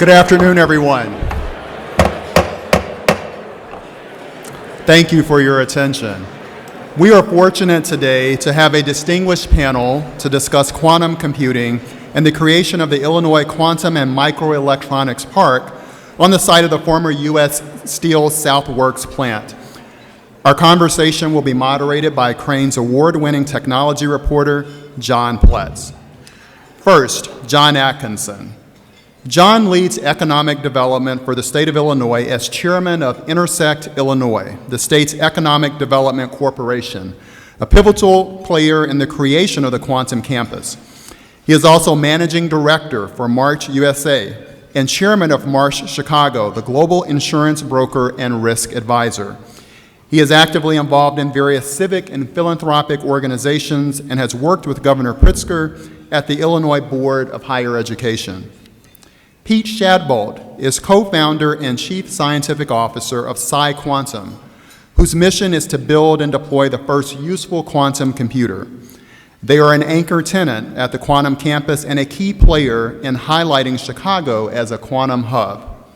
Good afternoon, everyone. Thank you for your attention. We are fortunate today to have a distinguished panel to discuss quantum computing and the creation of the Illinois Quantum and Microelectronics Park on the site of the former U.S. Steel South Works plant. Our conversation will be moderated by Crane's award-winning technology reporter, John Pletz. First, John Atkinson. John leads economic development for the state of Illinois as chairman of Intersect Illinois, the state's economic development corporation, a pivotal player in the creation of the quantum campus. He is also managing director for March USA and chairman of Marsh Chicago, the global insurance broker and risk advisor. He is actively involved in various civic and philanthropic organizations and has worked with Governor Pritzker at the Illinois Board of Higher Education. Pete Shadbolt is co-founder and chief scientific officer of PsiQuantum, whose mission is to build and deploy the first useful quantum computer. They are an anchor tenant at the quantum campus and a key player in highlighting Chicago as a quantum hub.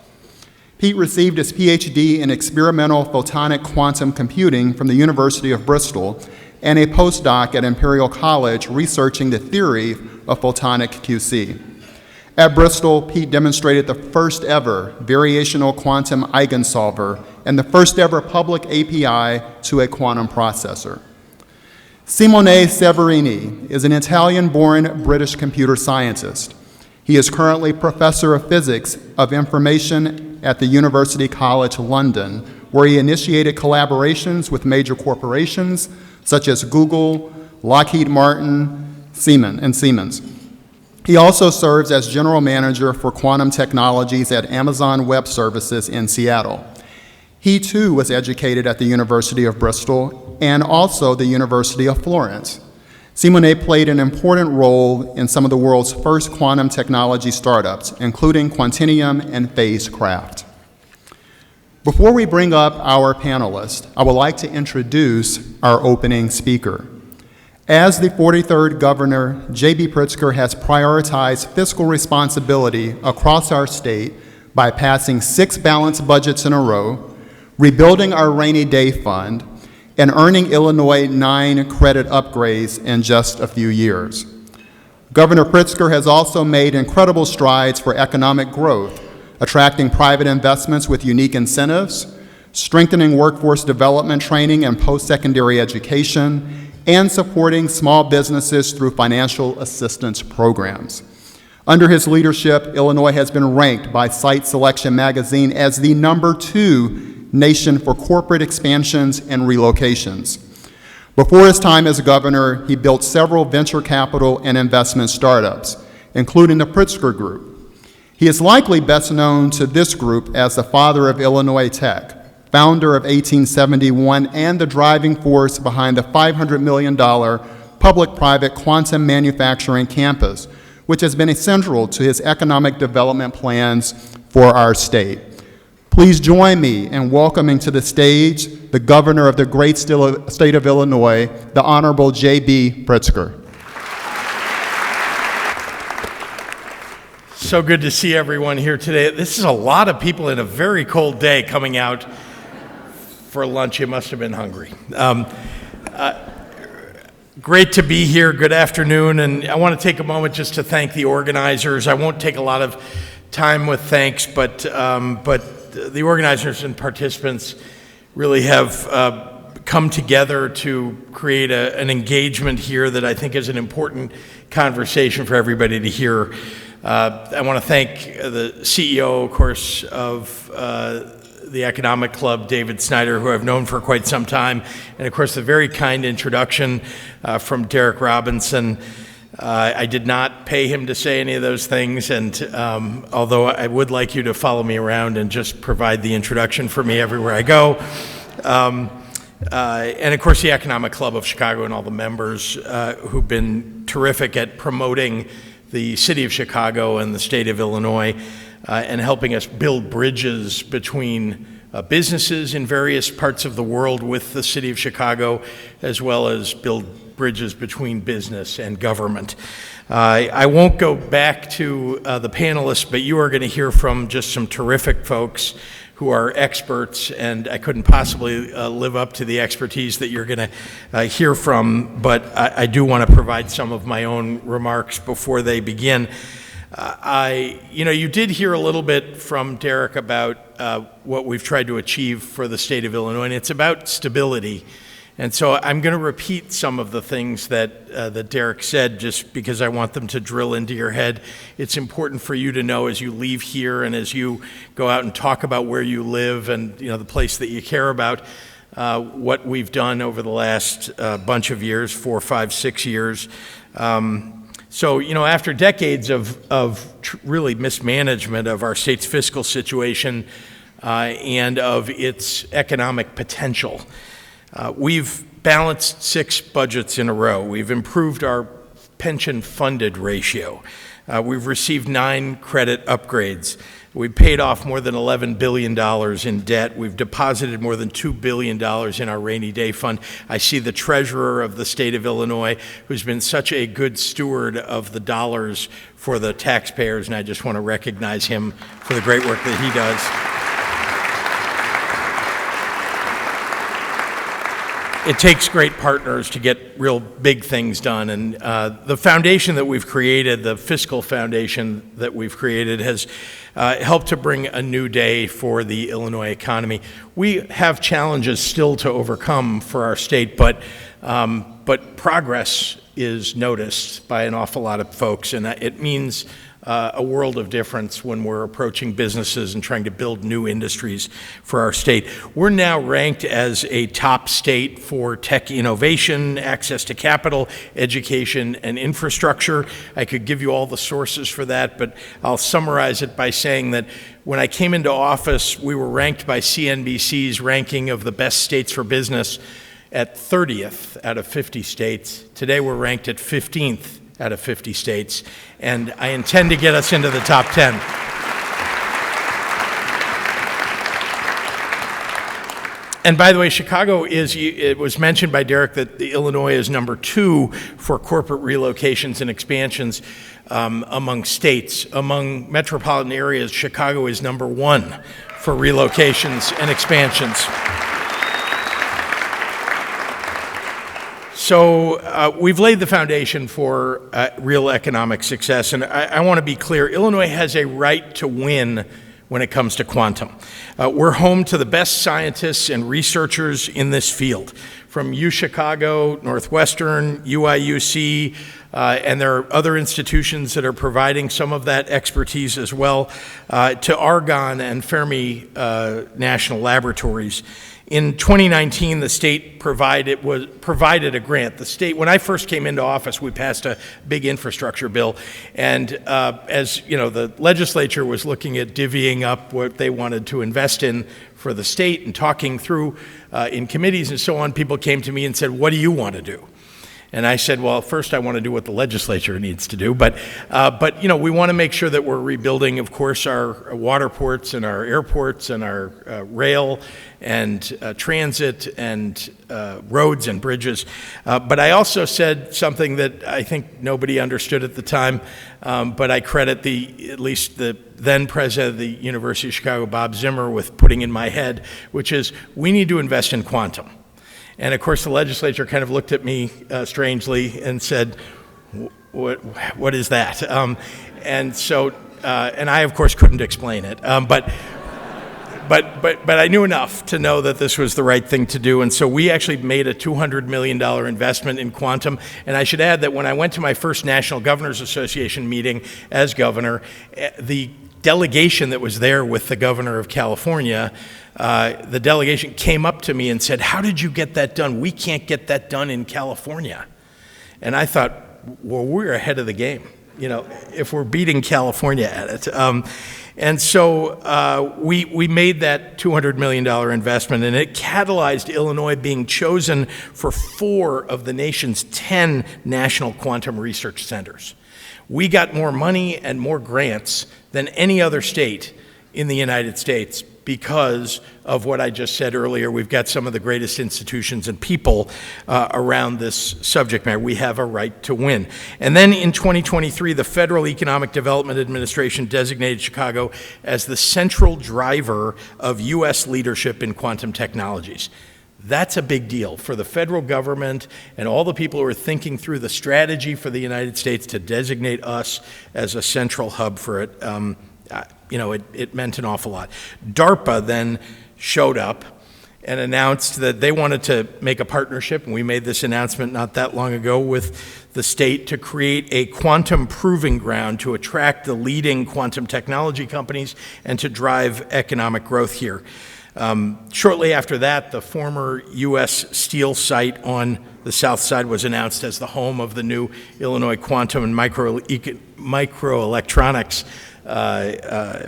Pete received his PhD in experimental photonic quantum computing from the University of Bristol and a postdoc at Imperial College researching the theory of photonic QC. At Bristol, Pete demonstrated the first ever variational quantum eigensolver and the first ever public API to a quantum processor. Simone Severini is an Italian-born British computer scientist. He is currently professor of physics of information at the University College London, where he initiated collaborations with major corporations such as Google, Lockheed Martin, Siemens. He also serves as general manager for quantum technologies at Amazon Web Services in Seattle. He too was educated at the University of Bristol and also the University of Florence. Simone played an important role in some of the world's first quantum technology startups, including Quantinuum and Phasecraft. Before we bring up our panelists, I would like to introduce our opening speaker. As the 43rd governor, J.B. Pritzker has prioritized fiscal responsibility across our state by passing 6 balanced budgets in a row, rebuilding our rainy day fund, and earning Illinois 9 credit upgrades in just a few years. Governor Pritzker has also made incredible strides for economic growth, attracting private investments with unique incentives, strengthening workforce development training and post-secondary education, and supporting small businesses through financial assistance programs. Under his leadership, Illinois has been ranked by Site Selection magazine as the #2 nation for corporate expansions and relocations. Before his time as governor, he built several venture capital and investment startups, including the Pritzker Group. He is likely best known to this group as the father of Illinois Tech, founder of 1871, and the driving force behind the $500 million public-private quantum manufacturing campus, which has been central to his economic development plans for our state. Please join me in welcoming to the stage the governor of the great state of Illinois, the Honorable J.B. Pritzker. So good to see everyone here today. This is a lot of people in a very cold day coming out for lunch. You must have been hungry. Great to be here. Good afternoon. And I want to take a moment just to thank the organizers. I won't take a lot of time with thanks, but the organizers and participants really have come together to create an engagement here that I think is an important conversation for everybody to hear. I want to thank the CEO, of course, of the Economic Club, David Snyder, who I've known for quite some time, and of course the very kind introduction from Derek Robinson. I did not pay him to say any of those things, and although I would like you to follow me around and just provide the introduction for me everywhere I go. And of course the Economic Club of Chicago and all the members who've been terrific at promoting the city of Chicago and the state of Illinois and helping us build bridges between businesses in various parts of the world with the city of Chicago, as well as build bridges between business and government. I won't go back to the panelists, but you are going to hear from just some terrific folks who are experts, and I couldn't possibly live up to the expertise that you're going to hear from, but I do want to provide some of my own remarks before they begin. You did hear a little bit from Derek about what we've tried to achieve for the state of Illinois, and it's about stability. And so I'm going to repeat some of the things that Derek said just because I want them to drill into your head. It's important for you to know as you leave here and as you go out and talk about where you live and the place that you care about, what we've done over the last bunch of years, 4, 5, 6 years. So, after decades of really mismanagement of our state's fiscal situation and of its economic potential, we've balanced 6 budgets in a row. We've improved our pension funded ratio. We've received 9 credit upgrades. We've paid off more than $11 billion in debt. We've deposited more than $2 billion in our rainy day fund. I see the treasurer of the state of Illinois, who's been such a good steward of the dollars for the taxpayers, and I just want to recognize him for the great work that he does. It takes great partners to get real big things done, and the foundation that we've created, the fiscal foundation that we've created, has helped to bring a new day for the Illinois economy. We have challenges still to overcome for our state, but progress is noticed by an awful lot of folks, and it means a world of difference when we're approaching businesses and trying to build new industries for our state. We're now ranked as a top state for tech innovation, access to capital, education, and infrastructure. I could give you all the sources for that, but I'll summarize it by saying that when I came into office, we were ranked by CNBC's ranking of the best states for business at 30th out of 50 states. Today we're ranked at 15th out of 50 states, and I intend to get us into the top 10. And by the way, Chicago it was mentioned by Derek that Illinois is number 2 for corporate relocations and expansions among states. Among metropolitan areas, Chicago is number 1 for relocations and expansions. So we've laid the foundation for real economic success, and I want to be clear, Illinois has a right to win when it comes to quantum. We're home to the best scientists and researchers in this field, from UChicago, Northwestern, UIUC, and there are other institutions that are providing some of that expertise as well, to Argonne and Fermi National Laboratories. In 2019, the state provided a grant. The state, when I first came into office, we passed a big infrastructure bill, and as the legislature was looking at divvying up what they wanted to invest in for the state and talking through in committees and so on, people came to me and said, "What do you want to do?" And I said, well, first I want to do what the legislature needs to do, but we want to make sure that we're rebuilding, of course, our water ports and our airports and our rail and transit and roads and bridges. But I also said something that I think nobody understood at the time, but I credit at least the then president of the University of Chicago, Bob Zimmer, with putting in my head, which is we need to invest in quantum. And of course, the legislature kind of looked at me strangely and said, "What is that?" And so, and I of course couldn't explain it. But I knew enough to know that this was the right thing to do. And so we actually made a $200 million investment in quantum. And I should add that when I went to my first National Governors Association meeting as governor, the delegation that was there with the governor of California, the delegation came up to me and said, "How did you get that done? We can't get that done in California." And I thought, well, we're ahead of the game, if we're beating California at it. And so we made that $200 million investment, and it catalyzed Illinois being chosen for 4 of the nation's 10 national quantum research centers. We got more money and more grants than any other state in the United States because of what I just said earlier. We've got some of the greatest institutions and people around this subject matter. We have a right to win. And then in 2023, the Federal Economic Development Administration designated Chicago as the central driver of U.S. leadership in quantum technologies. That's a big deal for the federal government and all the people who are thinking through the strategy for the United States to designate us as a central hub for it. It meant an awful lot. DARPA then showed up and announced that they wanted to make a partnership, and we made this announcement not that long ago, with the state to create a quantum proving ground to attract the leading quantum technology companies and to drive economic growth here. Shortly after that, the former U.S. Steel site on the south side was announced as the home of the new Illinois Quantum and Microelectronics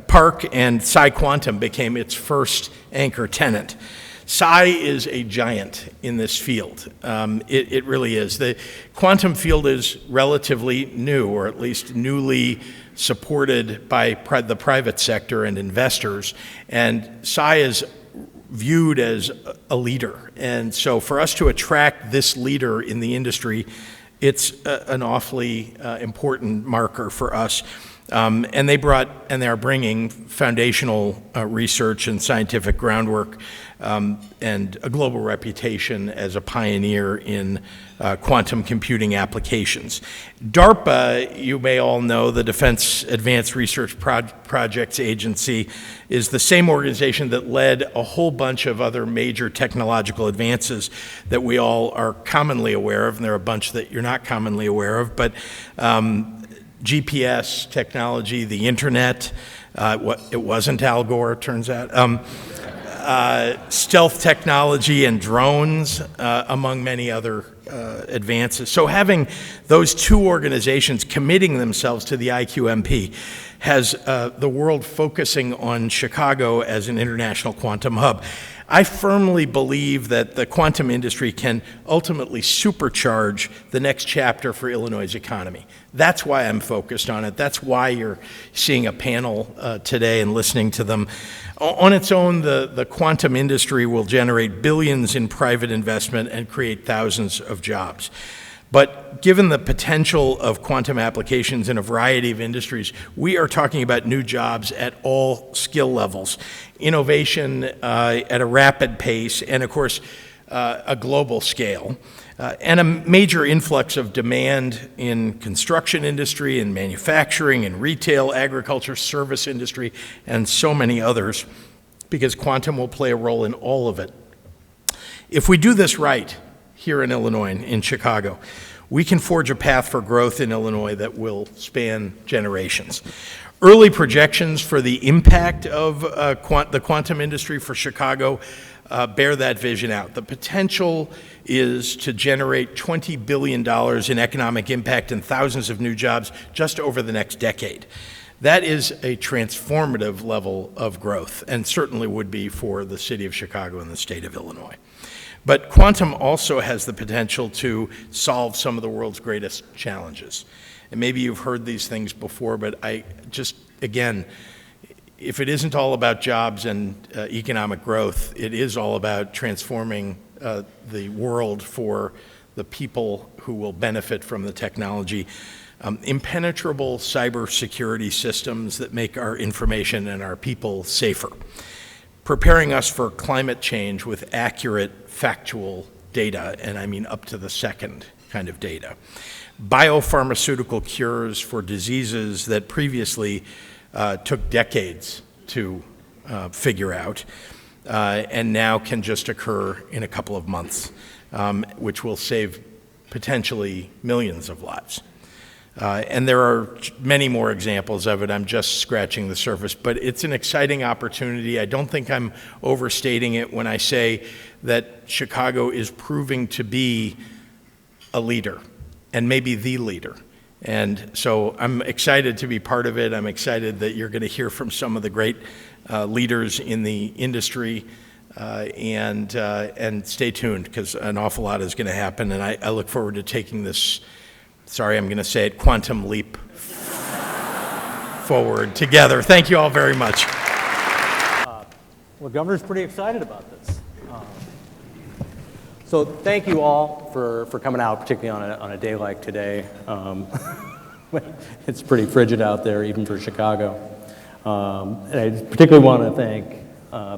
Park, and PsiQuantum became its first anchor tenant. Psi is a giant in this field. It really is. The quantum field is relatively new, or at least newly supported by the private sector and investors, and Psi is viewed as a leader. And so for us to attract this leader in the industry, it's an awfully important marker for us. And they are bringing foundational research and scientific groundwork and a global reputation as a pioneer in quantum computing applications. DARPA, you may all know, the Defense Advanced Research Projects Agency, is the same organization that led a whole bunch of other major technological advances that we all are commonly aware of, and there are a bunch that you're not commonly aware of, but GPS technology, the internet, it wasn't Al Gore, it turns out, stealth technology and drones, among many other advances. So having those two organizations committing themselves to the IQMP has the world focusing on Chicago as an international quantum hub. I firmly believe that the quantum industry can ultimately supercharge the next chapter for Illinois' economy. That's why I'm focused on it. That's why you're seeing a panel today and listening to them. On its own, the quantum industry will generate billions in private investment and create thousands of jobs. But given the potential of quantum applications in a variety of industries, we are talking about new jobs at all skill levels, innovation at a rapid pace, and of course, a global scale, and a major influx of demand in construction industry, in manufacturing, in retail, agriculture, service industry, and so many others, because quantum will play a role in all of it. If we do this right, here in Illinois, in Chicago, we can forge a path for growth in Illinois that will span generations. Early projections for the impact of the quantum industry for Chicago bear that vision out. The potential is to generate $20 billion in economic impact and thousands of new jobs just over the next decade. That is a transformative level of growth, and certainly would be for the city of Chicago and the state of Illinois. But quantum also has the potential to solve some of the world's greatest challenges. And maybe you've heard these things before, but again, if it isn't all about jobs and economic growth, it is all about transforming the world for the people who will benefit from the technology. Impenetrable cybersecurity systems that make our information and our people safer. Preparing us for climate change with accurate, factual data, and I mean up to the second kind of data. Biopharmaceutical cures for diseases that previously took decades to figure out, and now can just occur in a couple of months, which will save potentially millions of lives. And there are many more examples of it. I'm just scratching the surface, but it's an exciting opportunity. I don't think I'm overstating it when I say that Chicago is proving to be a leader, and maybe the leader. And so I'm excited to be part of it. I'm excited that you're going to hear from some of the great leaders in the industry, and stay tuned, because an awful lot is going to happen, and I look forward to taking this, sorry, I'm going to say it, quantum leap forward together. Thank you all very much. Well, Governor's pretty excited about this. So thank you all for coming out, particularly on a day like today. It's pretty frigid out there, even for Chicago. And I particularly want to thank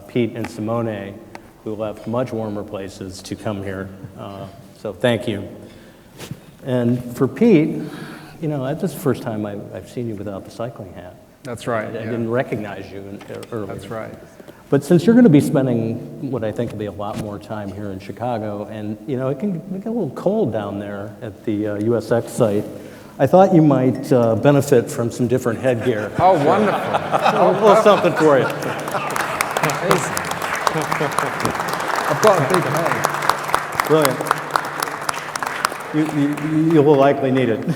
Pete and Simone, who left much warmer places to come here. So thank you. And for Pete, you know, that's the first time I've seen you without the cycling hat. That's right. I didn't recognize you earlier. That's right. But since you're going to be spending what I think will be a lot more time here in Chicago, and you know, it can get a little cold down there at the USX site, I thought you might benefit from some different headgear. Oh, wonderful. A little something for you. I've got a big head. Brilliant. You will likely need it.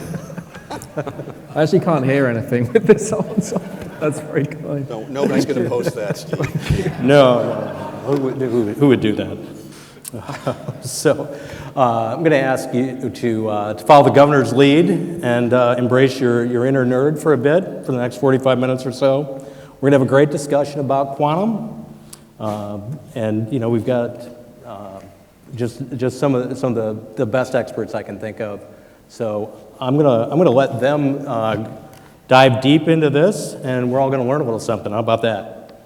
I actually can't hear anything with this on, so that's very kind. No, nobody's going to post that, Steve. No. Who would do that? So I'm going to ask you to follow the governor's lead and embrace your inner nerd for a bit for the next 45 minutes or so. We're going to have a great discussion about quantum, and you know, we've got just some of the best experts I can think of. So I'm gonna let them dive deep into this, and we're all gonna learn a little something. How about that?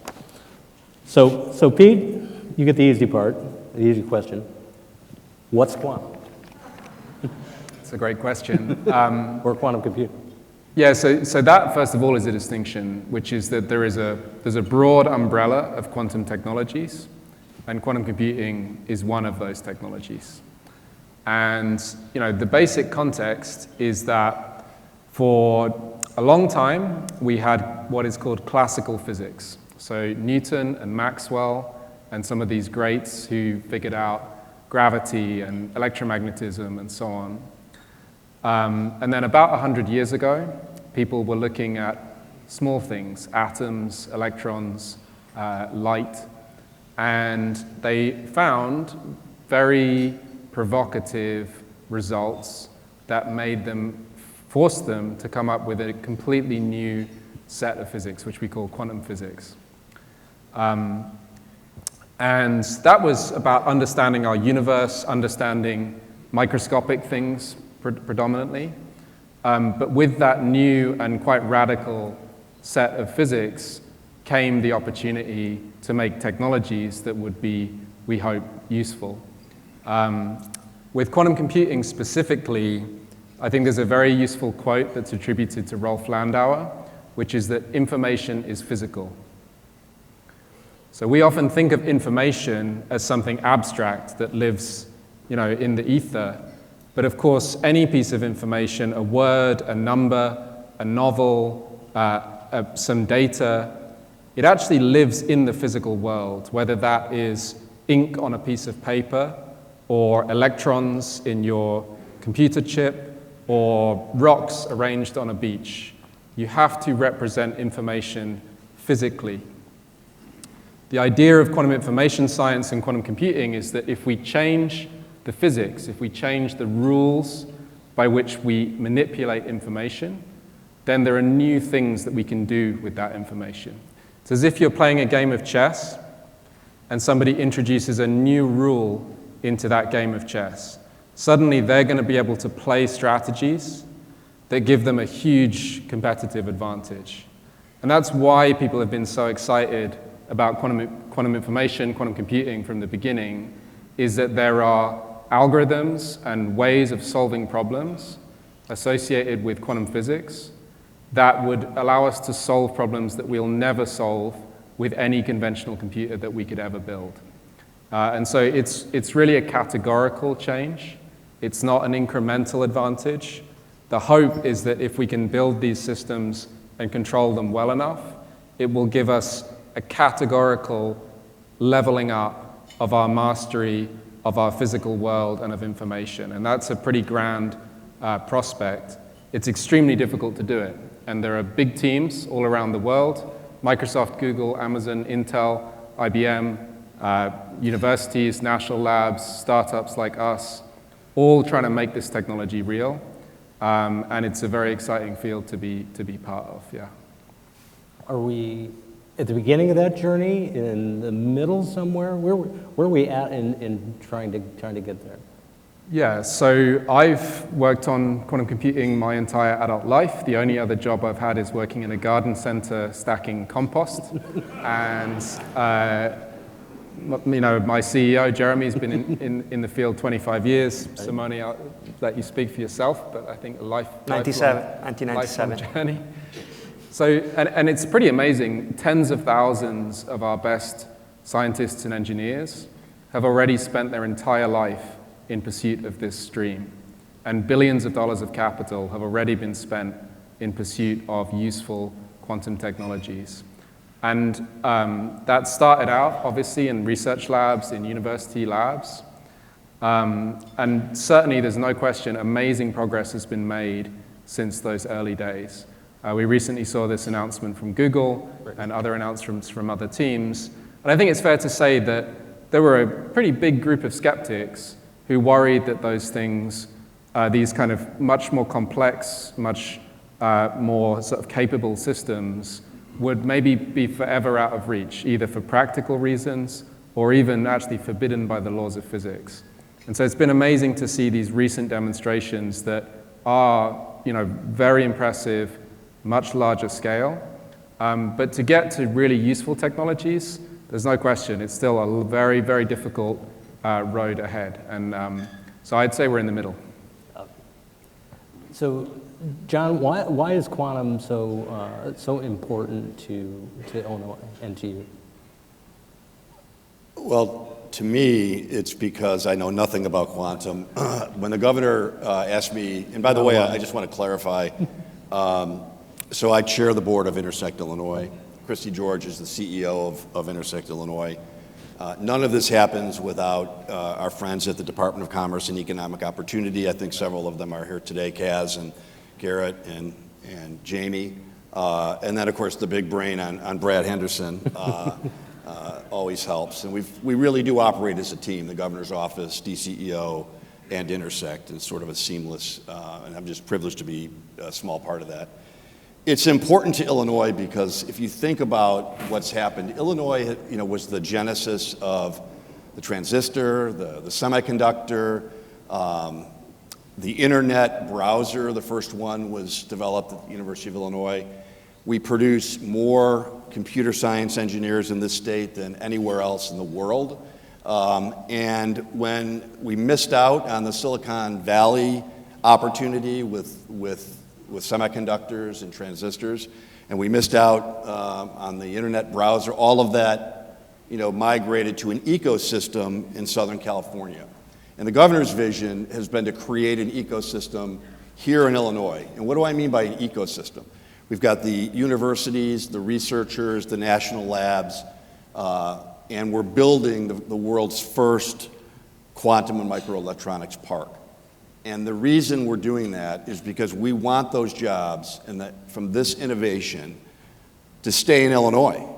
So Pete, you get the easy part, the easy question. What's quantum? It's a great question. Or quantum computing? Yeah, so that, first of all, is a distinction, which is that there's a broad umbrella of quantum technologies, and quantum computing is one of those technologies. And you know, the basic context is that for a long time, we had what is called classical physics. So Newton and Maxwell and some of these greats who figured out gravity and electromagnetism and so on. And then about 100 years ago, people were looking at small things, atoms, electrons, light, and they found very provocative results that forced them to come up with a completely new set of physics, which we call quantum physics. And that was about understanding our universe, understanding microscopic things predominantly. But with that new and quite radical set of physics came the opportunity to make technologies that would be, we hope, useful. With quantum computing specifically, I think there's a very useful quote that's attributed to Rolf Landauer, which is that information is physical. So we often think of information as something abstract that lives, you know, in the ether. But of course, any piece of information, a word, a number, a novel, some data, it actually lives in the physical world, whether that is ink on a piece of paper, or electrons in your computer chip, or rocks arranged on a beach. You have to represent information physically. The idea of quantum information science and quantum computing is that if we change the physics, if we change the rules by which we manipulate information, then there are new things that we can do with that information. It's as if you're playing a game of chess and somebody introduces a new rule into that game of chess. Suddenly they're going to be able to play strategies that give them a huge competitive advantage. And that's why people have been so excited about quantum information, quantum computing from the beginning, is that there are algorithms and ways of solving problems associated with quantum physics that would allow us to solve problems that we'll never solve with any conventional computer that we could ever build. And so it's really a categorical change. It's not an incremental advantage. The hope is that if we can build these systems and control them well enough, it will give us a categorical leveling up of our mastery of our physical world and of information. And that's a pretty grand prospect. It's extremely difficult to do it. And there are big teams all around the world, Microsoft, Google, Amazon, Intel, IBM, universities, national labs, startups like us, all trying to make this technology real. And it's a very exciting field to be part of, yeah. Are we at the beginning of that journey, in the middle somewhere? Where are we at in trying to get there? Yeah, so I've worked on quantum computing my entire adult life. The only other job I've had is working in a garden center stacking compost. And my CEO, Jeremy's been in the field 25 years. Simone, I'll let you speak for yourself, but I think a lifelong 1997. journey. So, and it's pretty amazing. Tens of thousands of our best scientists and engineers have already spent their entire life in pursuit of this stream. And billions of dollars of capital have already been spent in pursuit of useful quantum technologies. And that started out, obviously, in research labs, in university labs. And certainly, there's no question, amazing progress has been made since those early days. We recently saw this announcement from Google and other announcements from other teams. And I think it's fair to say that there were a pretty big group of skeptics who worried that those things, these kind of much more complex, much more sort of capable systems, would maybe be forever out of reach, either for practical reasons or even actually forbidden by the laws of physics. And so it's been amazing to see these recent demonstrations that are, very impressive, much larger scale. But to get to really useful technologies, there's no question, it's still a very, very difficult road ahead. And so I'd say we're in the middle. So, John, why is quantum so important to Illinois and to you? Well, to me, it's because I know nothing about quantum. When the governor asked me, and by the way, I just want to clarify, so I chair the board of Intersect Illinois. Christy George is the CEO of Intersect Illinois. None of this happens without our friends at the Department of Commerce and Economic Opportunity. I think several of them are here today, Kaz and Garrett and Jamie. And then, of course, the big brain on Brad Henderson always helps. And we really do operate as a team, the governor's office, DCEO, and Intersect. It's sort of a seamless, and I'm just privileged to be a small part of that. It's important to Illinois because if you think about what's happened, Illinois, was the genesis of the transistor, the semiconductor, the internet browser. The first one was developed at the University of Illinois. We produce more computer science engineers in this state than anywhere else in the world. And when we missed out on the Silicon Valley opportunity with semiconductors and transistors, and we missed out on the internet browser, all of that, migrated to an ecosystem in Southern California. And the governor's vision has been to create an ecosystem here in Illinois. And what do I mean by an ecosystem? We've got the universities, the researchers, the national labs, and we're building the world's first quantum and microelectronics park. And the reason we're doing that is because we want those jobs and from this innovation to stay in Illinois.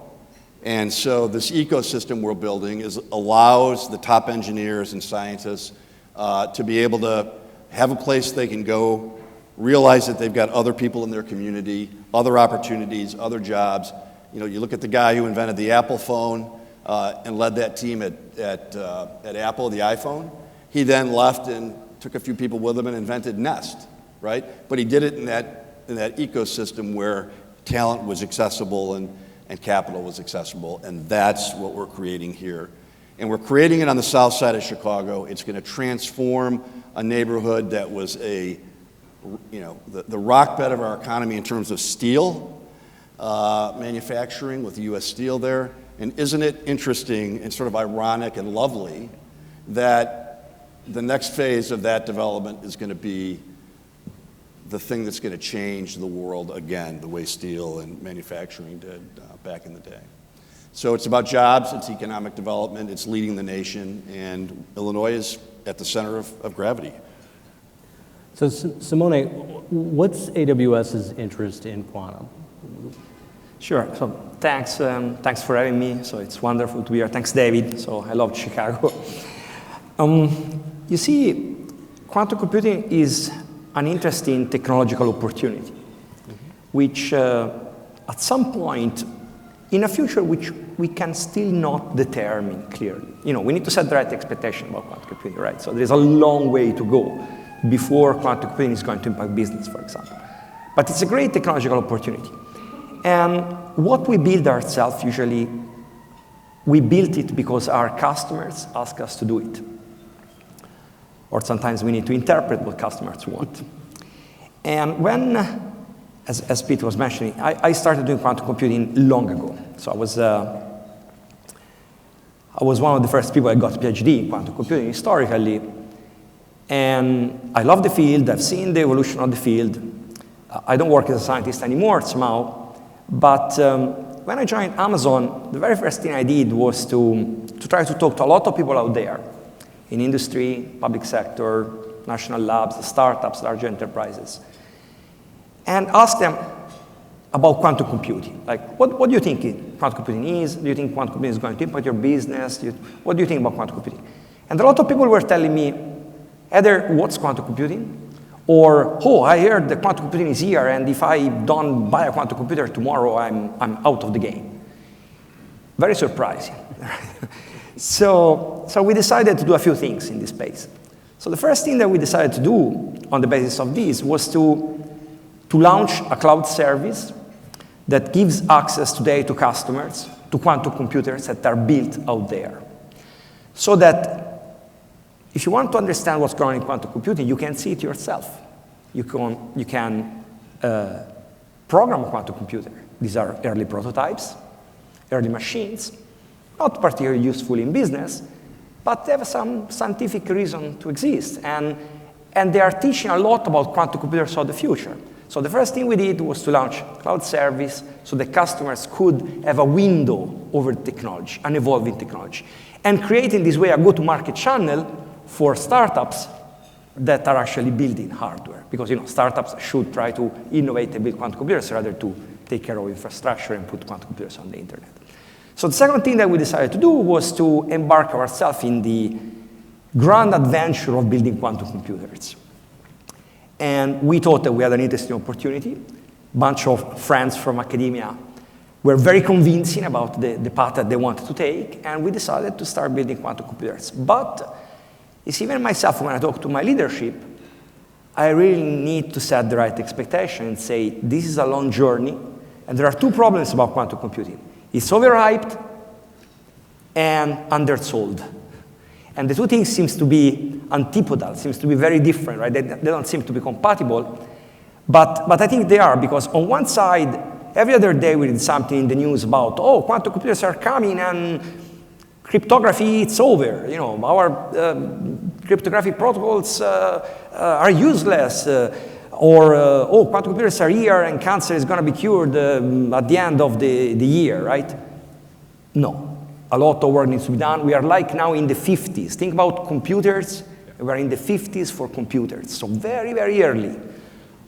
And so this ecosystem we're building allows the top engineers and scientists to be able to have a place they can go, realize that they've got other people in their community, other opportunities, other jobs. You look at the guy who invented the Apple phone and led that team at Apple, the iPhone. He then left and took a few people with him and invented Nest, right? But he did it in that ecosystem where talent was accessible and capital was accessible, and that's what we're creating here. And we're creating it on the south side of Chicago. It's going to transform a neighborhood that was the rock bed of our economy in terms of steel manufacturing with U.S. Steel there. And isn't it interesting and sort of ironic and lovely that the next phase of that development is going to be the thing that's going to change the world again, the way steel and manufacturing did back in the day. So it's about jobs, it's economic development, it's leading the nation, and Illinois is at the center of gravity. So Simone, what's AWS's interest in quantum? Sure. So thanks for having me. So it's wonderful to be here. Thanks, David. So I love Chicago. You see, quantum computing is an interesting technological opportunity, which at some point in a future which we can still not determine clearly. You know, we need to set the right expectation about quantum computing, right? So there's a long way to go before quantum computing is going to impact business, for example. But it's a great technological opportunity. And what we build ourselves, usually, we built it because our customers ask us to do it. Or sometimes we need to interpret what customers want. And when, as Pete was mentioning, I started doing quantum computing long ago. So I was one of the first people that got a PhD in quantum computing historically. And I love the field. I've seen the evolution of the field. I don't work as a scientist anymore somehow. But when I joined Amazon, the very first thing I did was to try to talk to a lot of people out there in industry, public sector, national labs, startups, large enterprises, and ask them about quantum computing. Like, what do you think quantum computing is? Do you think quantum computing is going to impact your business? What do you think about quantum computing? And a lot of people were telling me either what's quantum computing, or, oh, I heard that quantum computing is here, and if I don't buy a quantum computer tomorrow, I'm out of the game. Very surprising. So we decided to do a few things in this space. So the first thing that we decided to do on the basis of this was to launch a cloud service that gives access today to customers to quantum computers that are built out there. So that if you want to understand what's going on in quantum computing, you can see it yourself. You can program a quantum computer. These are early prototypes, early machines, not particularly useful in business, but they have some scientific reason to exist. And they are teaching a lot about quantum computers of the future. So the first thing we did was to launch cloud service so the customers could have a window over the technology, an evolving technology, and create in this way a go-to-market channel for startups that are actually building hardware. Because startups should try to innovate and build quantum computers rather to take care of infrastructure and put quantum computers on the internet. So the second thing that we decided to do was to embark ourselves in the grand adventure of building quantum computers. And we thought that we had an interesting opportunity. A bunch of friends from academia were very convincing about the path that they wanted to take, and we decided to start building quantum computers. But it's even myself, when I talk to my leadership, I really need to set the right expectation and say, this is a long journey, and there are two problems about quantum computing. It's overhyped and undersold. And the two things seems to be antipodal, seems to be very different, right? They don't seem to be compatible. But I think they are, because on one side, every other day we read something in the news about, oh, quantum computers are coming and cryptography, it's over. Our cryptographic protocols are useless. Or quantum computers are here and cancer is going to be cured at the end of the year, right? No. A lot of work needs to be done. We are like now in the 50s. Think about computers. We are in the 50s for computers. So very, very early.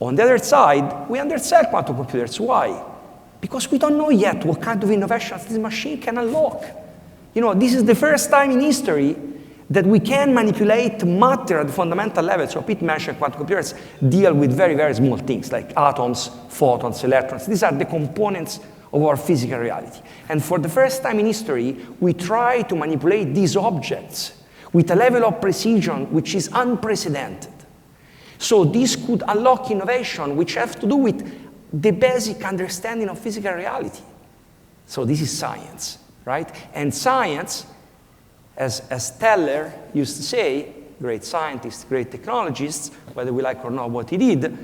On the other side, we undersell quantum computers. Why? Because we don't know yet what kind of innovations this machine can unlock. This is the first time in history that we can manipulate matter at the fundamental level. So Pete mentioned quantum computers deal with very, very small things like atoms, photons, electrons. These are the components of our physical reality. And for the first time in history, we try to manipulate these objects with a level of precision which is unprecedented. So this could unlock innovation which have to do with the basic understanding of physical reality. So this is science, right? And science, as Teller used to say, great scientists, great technologists, whether we like or not what he did,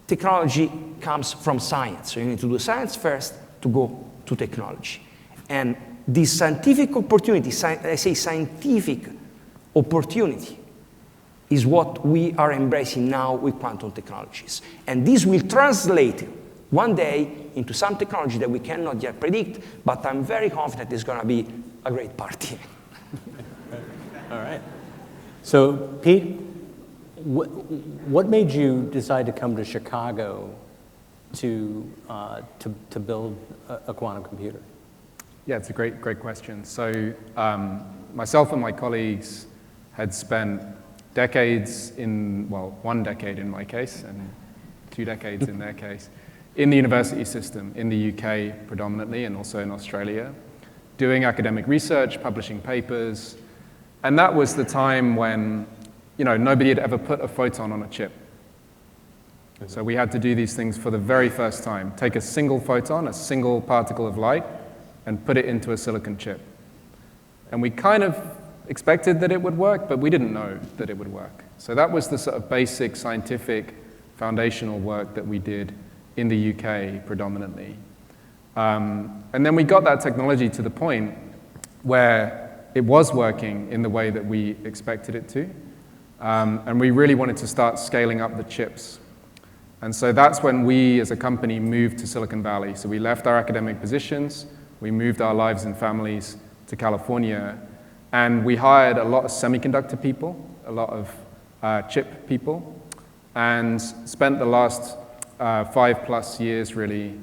technology comes from science. So you need to do science first to go to technology. And this scientific opportunity, I say scientific opportunity, is what we are embracing now with quantum technologies. And this will translate one day into some technology that we cannot yet predict, but I'm very confident it's going to be a great party. All right. So, Pete, what made you decide to come to Chicago to build a quantum computer? Yeah, it's a great question. So myself and my colleagues had spent decades one decade in my case, and 2 decades in their case, in the university system, in the UK predominantly, and also in Australia, doing academic research, publishing papers. And that was the time when, nobody had ever put a photon on a chip. So we had to do these things for the very first time. Take a single photon, a single particle of light, and put it into a silicon chip. And we kind of expected that it would work, but we didn't know that it would work. So that was the sort of basic scientific foundational work that we did in the UK predominantly. And then we got that technology to the point where it was working in the way that we expected it to. And we really wanted to start scaling up the chips. And so that's when we as a company moved to Silicon Valley. So we left our academic positions, we moved our lives and families to California, and we hired a lot of semiconductor people, a lot of chip people, and spent the last 5+ years really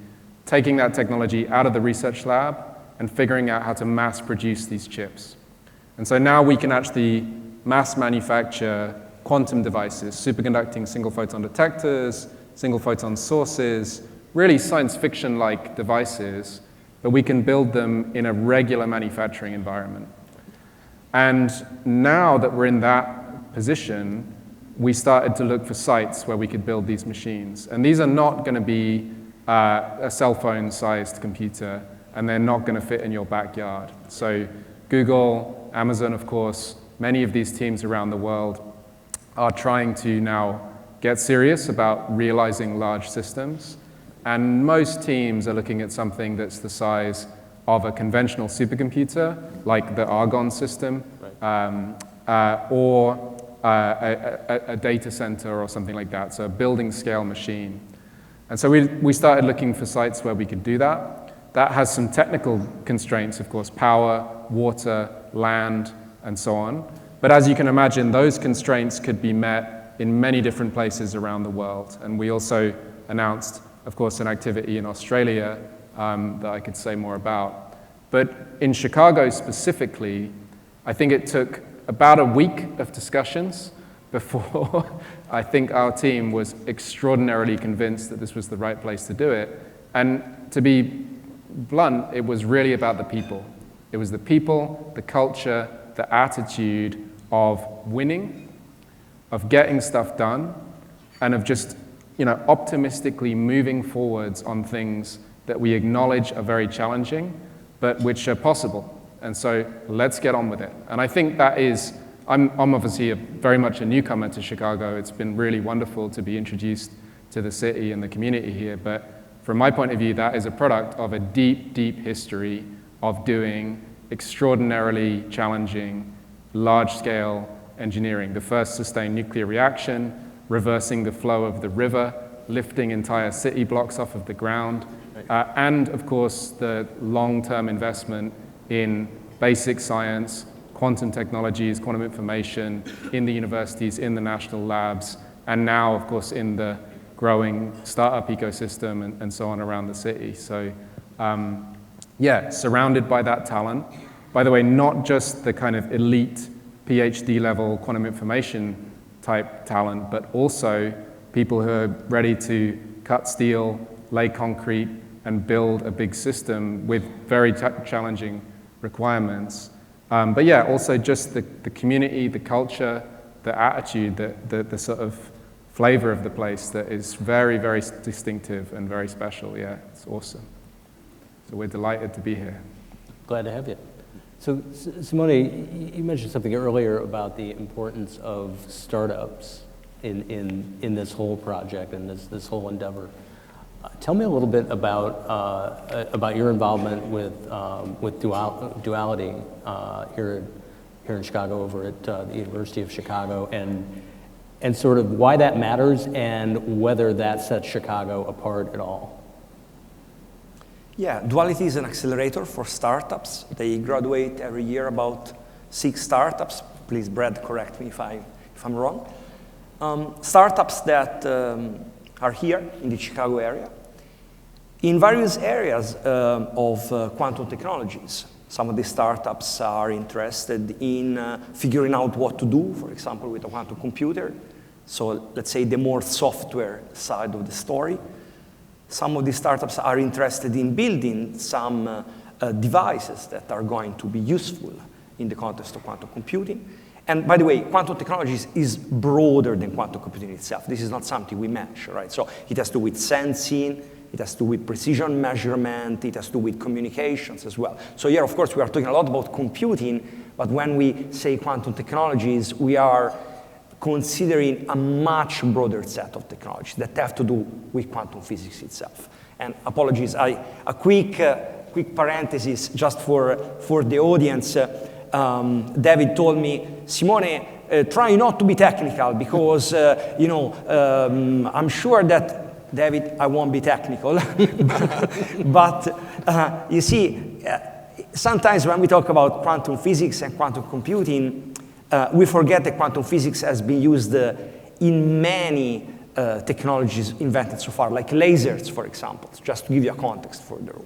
taking that technology out of the research lab and figuring out how to mass produce these chips. And so now we can actually mass manufacture quantum devices, superconducting single photon detectors, single photon sources, really science fiction-like devices, but we can build them in a regular manufacturing environment. And now that we're in that position, we started to look for sites where we could build these machines. And these are not going to be a cell phone-sized computer, and they're not going to fit in your backyard. So Google, Amazon, of course, many of these teams around the world are trying to now get serious about realizing large systems. And most teams are looking at something that's the size of a conventional supercomputer, like the Argonne system, or a data center or something like that, so a building scale machine. And so we started looking for sites where we could do that. That has some technical constraints, of course, power, water, land, and so on. But as you can imagine, those constraints could be met in many different places around the world. And we also announced, of course, an activity in Australia that I could say more about. But in Chicago specifically, I think it took about a week of discussions before I think our team was extraordinarily convinced that this was the right place to do it. And to be blunt, it was really about the people. It was the people, the culture, the attitude of winning, of getting stuff done, and of just, optimistically moving forwards on things that we acknowledge are very challenging, but which are possible. And so let's get on with it. And I think that is, I'm obviously very much a newcomer to Chicago. It's been really wonderful to be introduced to the city and the community here. But from my point of view, that is a product of a deep, deep history of doing extraordinarily challenging, large-scale engineering. The first sustained nuclear reaction, reversing the flow of the river, lifting entire city blocks off of the ground, and of course, the long-term investment in basic science, quantum technologies, quantum information in the universities, in the national labs, and now, of course, in the growing startup ecosystem and so on around the city. So, surrounded by that talent. By the way, not just the kind of elite PhD level quantum information type talent, but also people who are ready to cut steel, lay concrete, and build a big system with very challenging requirements. But yeah, also just the community, the culture, the attitude, the sort of flavor of the place that is very, very distinctive and very special. Yeah, it's awesome. So we're delighted to be here. Glad to have you. So Simone, you mentioned something earlier about the importance of startups in this whole project and this whole endeavor. Tell me a little bit about your involvement with Duality here in Chicago, over at the University of Chicago, and sort of why that matters and whether that sets Chicago apart at all. Yeah, Duality is an accelerator for startups. They graduate every year about 6 startups. Please, Brad, correct me if I'm wrong. Startups that are here in the Chicago area in various areas of quantum technologies. Some of the startups are interested in figuring out what to do, for example, with a quantum computer. So let's say the more software side of the story. Some of these startups are interested in building some devices that are going to be useful in the context of quantum computing. And by the way, quantum technologies is broader than quantum computing itself. This is not something we measure, right? So it has to do with sensing, it has to do with precision measurement, it has to do with communications as well. So here, of course, we are talking a lot about computing, but when we say quantum technologies, we are considering a much broader set of technologies that have to do with quantum physics itself. And apologies, a quick parenthesis just for the audience. David told me, Simone, try not to be technical because, I'm sure that, David, I won't be technical. But you see, sometimes when we talk about quantum physics and quantum computing, we forget that quantum physics has been used in many technologies invented so far, like lasers, for example, just to give you a context for the room.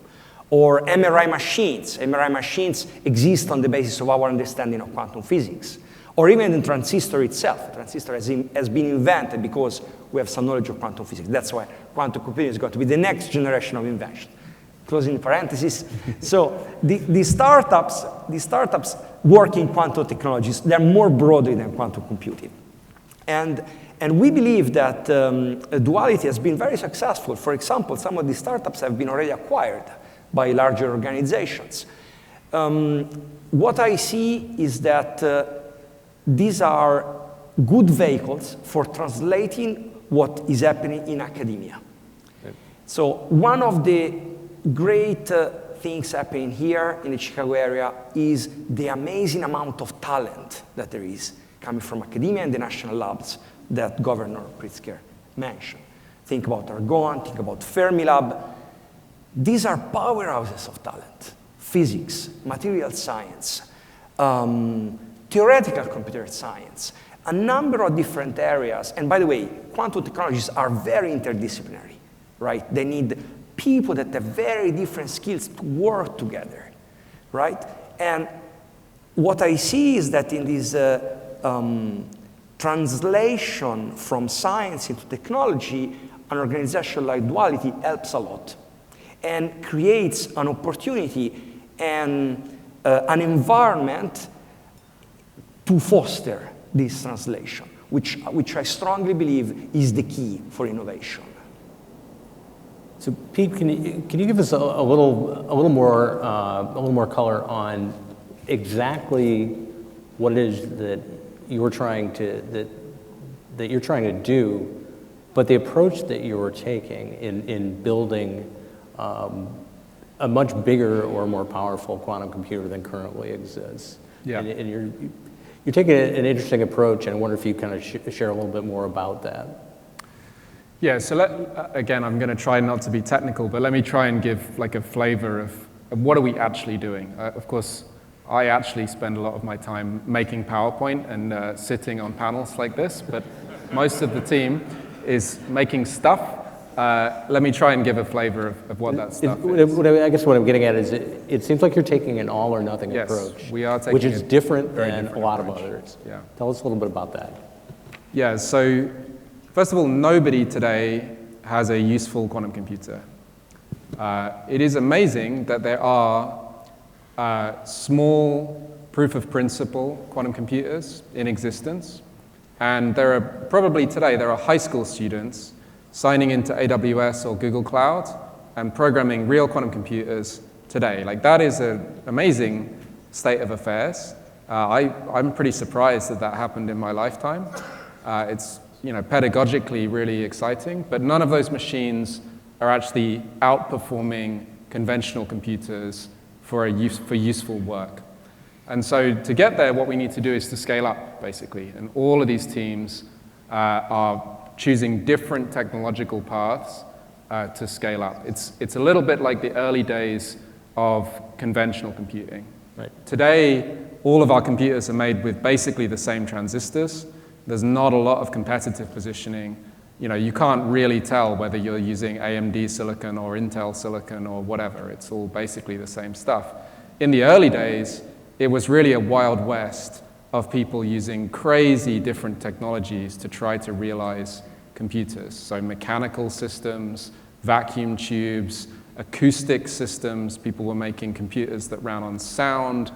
Or MRI machines. MRI machines exist on the basis of our understanding of quantum physics. Or even the transistor itself. The transistor has been invented because we have some knowledge of quantum physics. That's why quantum computing is going to be the next generation of invention. Closing parentheses. So the startups work in quantum technologies. They're more broadly than quantum computing. And we believe that duality has been very successful. For example, some of these startups have been already acquired by larger organizations. What I see is that these are good vehicles for translating what is happening in academia. Okay. So one of the great things happening here in the Chicago area is the amazing amount of talent that there is coming from academia and the national labs that Governor Pritzker mentioned. Think about Argonne, think about Fermilab. These are powerhouses of talent. Physics, material science, theoretical computer science, a number of different areas. And by the way, quantum technologies are very interdisciplinary, right? They need people that have very different skills to work together, right? And what I see is that in this translation from science into technology, an organization like Duality helps a lot and creates an opportunity and an environment to foster this translation, which I strongly believe is the key for innovation. So Pete, can you give us a little more color on exactly what it is that you're trying to do, but the approach that you were taking in building a much bigger or more powerful quantum computer than currently exists. Yeah. And you're taking an interesting approach, and I wonder if you kind of share a little bit more about that. Yeah, so again, I'm going to try not to be technical, but let me try and give like a flavor of what are we actually doing. Of course, I actually spend a lot of my time making PowerPoint and sitting on panels like this, but most of the team is making stuff. Let me try and give a flavor of what that stuff is. I guess what I'm getting at is it seems like you're taking an all or nothing approach. We are taking which is different than different a lot of approach. others. Yeah. Tell us a little bit about that. Yeah, so first of all, nobody today has a useful quantum computer. It is amazing that there are small proof of principle quantum computers in existence. And there are high school students signing into AWS or Google Cloud and programming real quantum computers today. Like, that is an amazing state of affairs. I'm pretty surprised that happened in my lifetime. It's pedagogically really exciting, but none of those machines are actually outperforming conventional computers for useful work. And so to get there, what we need to do is to scale up, basically. And all of these teams are choosing different technological paths to scale up. It's a little bit like the early days of conventional computing. Right. Today, all of our computers are made with basically the same transistors. There's not a lot of competitive positioning. You can't really tell whether you're using AMD silicon or Intel silicon or whatever. It's all basically the same stuff. In the early days, it was really a wild west of people using crazy different technologies to try to realize computers. So mechanical systems, vacuum tubes, acoustic systems. People were making computers that ran on sound,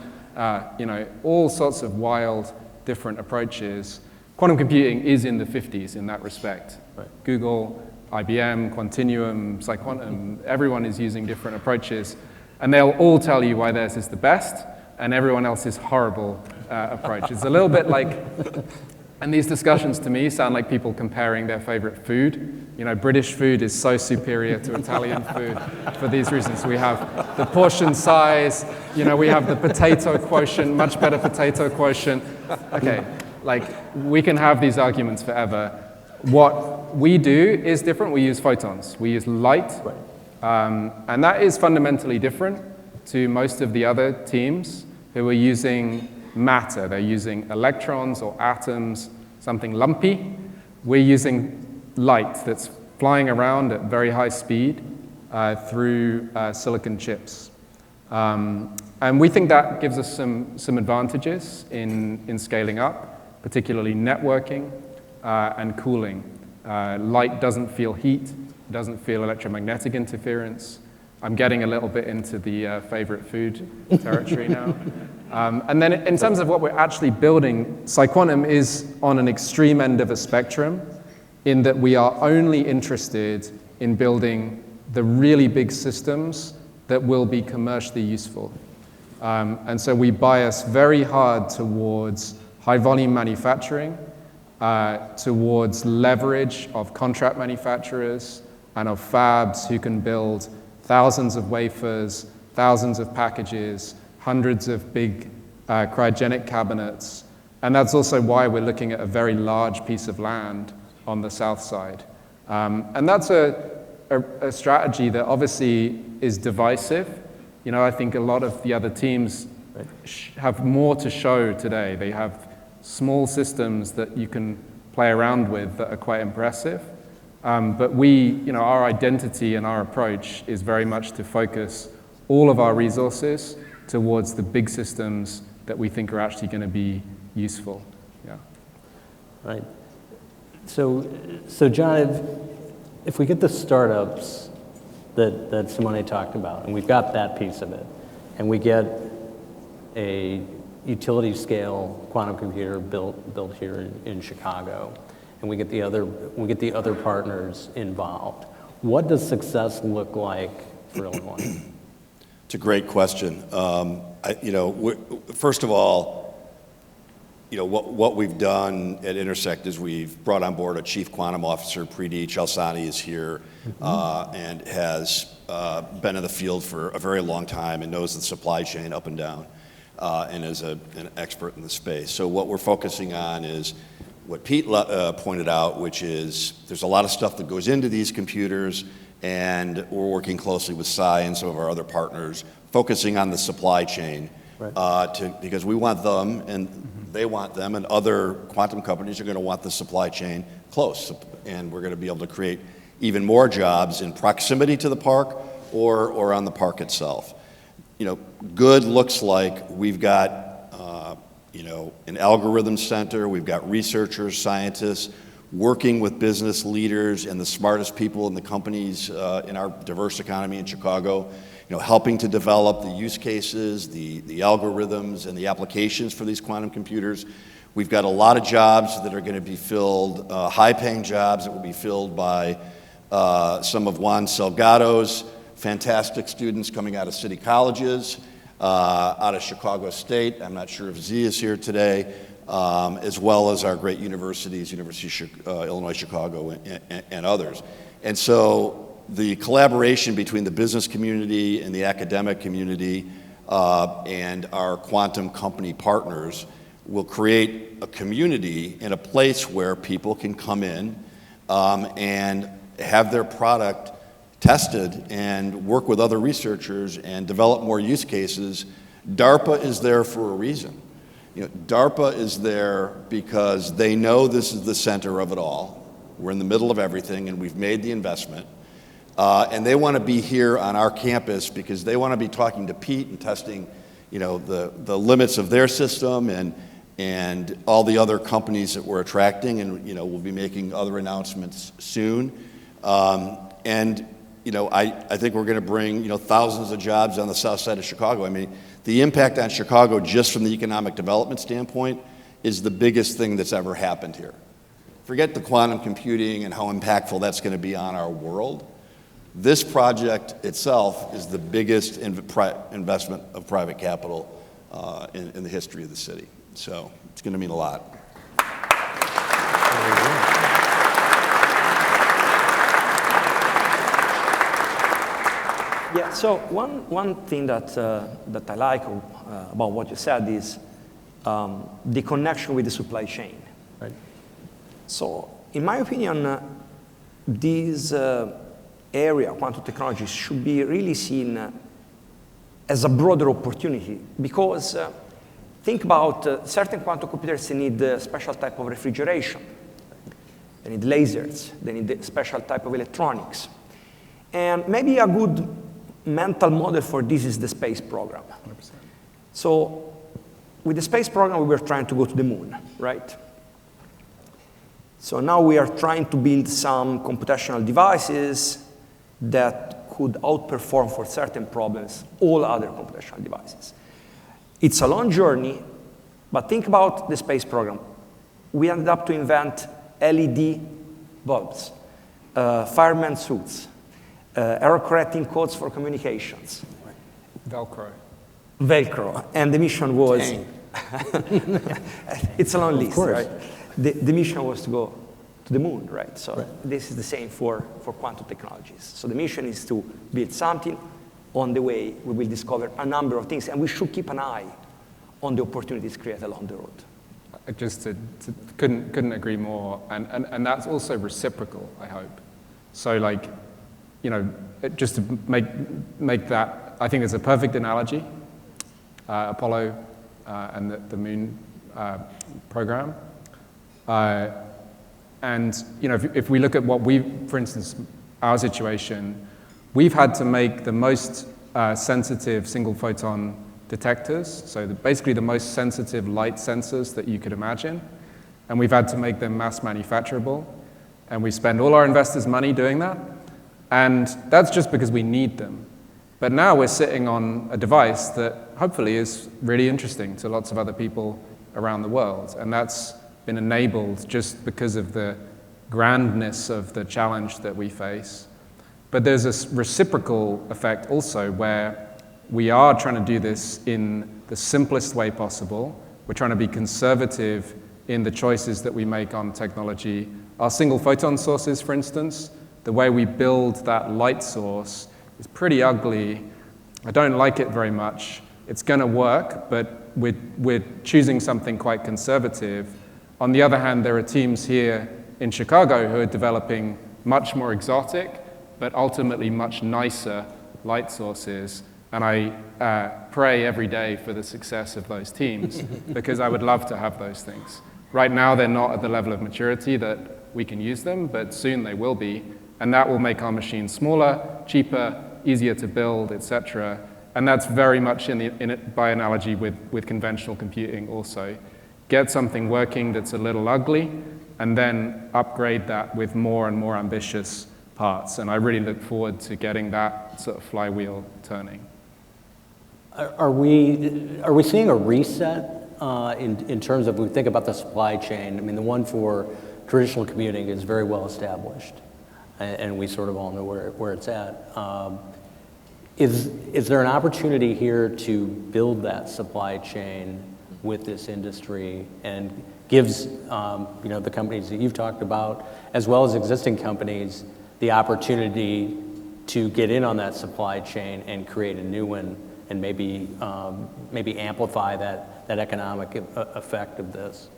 all sorts of wild, different approaches. Quantum computing is in the 50s in that respect. Right. Google, IBM, Quantinuum, PsiQuantum, everyone is using different approaches, and they'll all tell you why theirs is the best and everyone else's horrible approach. It's a little bit like, and these discussions to me sound like people comparing their favorite food. British food is so superior to Italian food for these reasons. We have the portion size, we have the potato quotient, much better potato quotient. Okay, we can have these arguments forever. What we do is different. We use photons. We use light. And that is fundamentally different to most of the other teams who are using matter. They're using electrons or atoms, something lumpy. We're using light that's flying around at very high speed through silicon chips. And we think that gives us some advantages in scaling up, particularly networking and cooling. Light doesn't feel heat, doesn't feel electromagnetic interference. I'm getting a little bit into the favorite food territory now. And then in terms of what we're actually building, PsiQuantum is on an extreme end of a spectrum in that we are only interested in building the really big systems that will be commercially useful. And so we bias very hard towards high volume manufacturing, towards leverage of contract manufacturers and of fabs who can build thousands of wafers, thousands of packages, hundreds of big cryogenic cabinets. And that's also why we're looking at a very large piece of land on the south side. And that's a strategy that obviously is divisive. I think a lot of the other teams have more to show today. They have small systems that you can play around with that are quite impressive. But our identity and our approach is very much to focus all of our resources towards the big systems that we think are actually going to be useful. Yeah. Right. So John, if we get the startups that Simone talked about, and we've got that piece of it, and we get a utility scale quantum computer built here in Chicago, and we get the other partners involved, what does success look like for Illinois? It's a great question. First of all, what we've done at Intersect is we've brought on board a chief quantum officer. Preeti Chalsani is here and has been in the field for a very long time and knows the supply chain up and down and is an expert in the space. So what we're focusing on is what Pete pointed out, which is there's a lot of stuff that goes into these computers, and we're working closely with Psi and some of our other partners, focusing on the supply chain, because we want them, and they want them, and other quantum companies are going to want the supply chain close, and we're going to be able to create even more jobs in proximity to the park or on the park itself. Good looks like we've got an algorithm center, we've got researchers, scientists, working with business leaders and the smartest people in the companies in our diverse economy in Chicago, helping to develop the use cases, the algorithms, and the applications for these quantum computers. We've got a lot of jobs that are going to be filled, high-paying jobs that will be filled by some of Juan Salgado's fantastic students coming out of city colleges, out of Chicago State. I'm not sure if Z is here today. As well as our great universities, University of Illinois Chicago, and others. And so the collaboration between the business community and the academic community and our quantum company partners will create a community and a place where people can come in and have their product tested and work with other researchers and develop more use cases. DARPA is there for a reason. DARPA is there because they know this is the center of it all. We're in the middle of everything, and we've made the investment. And they want to be here on our campus because they want to be talking to Pete and testing, the limits of their system and all the other companies that we're attracting. And we'll be making other announcements soon. And I think we're going to bring, thousands of jobs on the south side of Chicago. I mean, the impact on Chicago just from the economic development standpoint is the biggest thing that's ever happened here. Forget the quantum computing and how impactful that's going to be on our world. This project itself is the biggest investment of private capital in the history of the city. So it's going to mean a lot. Yeah, so one thing that I like about what you said is the connection with the supply chain. Right. So in my opinion, this area, quantum technologies, should be really seen as a broader opportunity because think about certain quantum computers, they need a special type of refrigeration. They need lasers. They need a special type of electronics. And maybe a good mental model for this is the space program. 100%. So with the space program, we were trying to go to the moon, right? So now we are trying to build some computational devices that could outperform for certain problems all other computational devices. It's a long journey, but think about the space program. We ended up to invent LED bulbs, fireman suits, error-correcting codes for communications. Velcro. And the mission was... It's a long list, right? The mission was to go to the moon, right? So this is the same for quantum technologies. So the mission is to build something. On the way, we will discover a number of things, and we should keep an eye on the opportunities created along the road. I just couldn't agree more, and that's also reciprocal, I hope. So just to make that, I think it's a perfect analogy, Apollo and the moon program. And if we look at what for instance, our situation, we've had to make the most sensitive single photon detectors, so basically the most sensitive light sensors that you could imagine, and we've had to make them mass manufacturable, and we spend all our investors' money doing that, and that's just because we need them. But now we're sitting on a device that hopefully is really interesting to lots of other people around the world, and that's been enabled just because of the grandness of the challenge that we face. But there's a reciprocal effect also where we are trying to do this in the simplest way possible. We're trying to be conservative in the choices that we make on technology. Our single photon sources, for instance, the way we build that light source is pretty ugly. I don't like it very much. It's going to work, but we're choosing something quite conservative. On the other hand, there are teams here in Chicago who are developing much more exotic, but ultimately much nicer light sources. And I pray every day for the success of those teams because I would love to have those things. Right now, they're not at the level of maturity that we can use them, but soon they will be. And that will make our machines smaller, cheaper, easier to build, etc. And that's very much by analogy with conventional computing also. Get something working that's a little ugly, and then upgrade that with more and more ambitious parts. And I really look forward to getting that sort of flywheel turning. Are we seeing a reset in terms of, when we think about the supply chain? I mean, the one for traditional computing is very well established, and we sort of all know where it's at. Is there an opportunity here to build that supply chain with this industry and gives the companies that you've talked about, as well as existing companies, the opportunity to get in on that supply chain and create a new one, and maybe amplify that economic effect of this?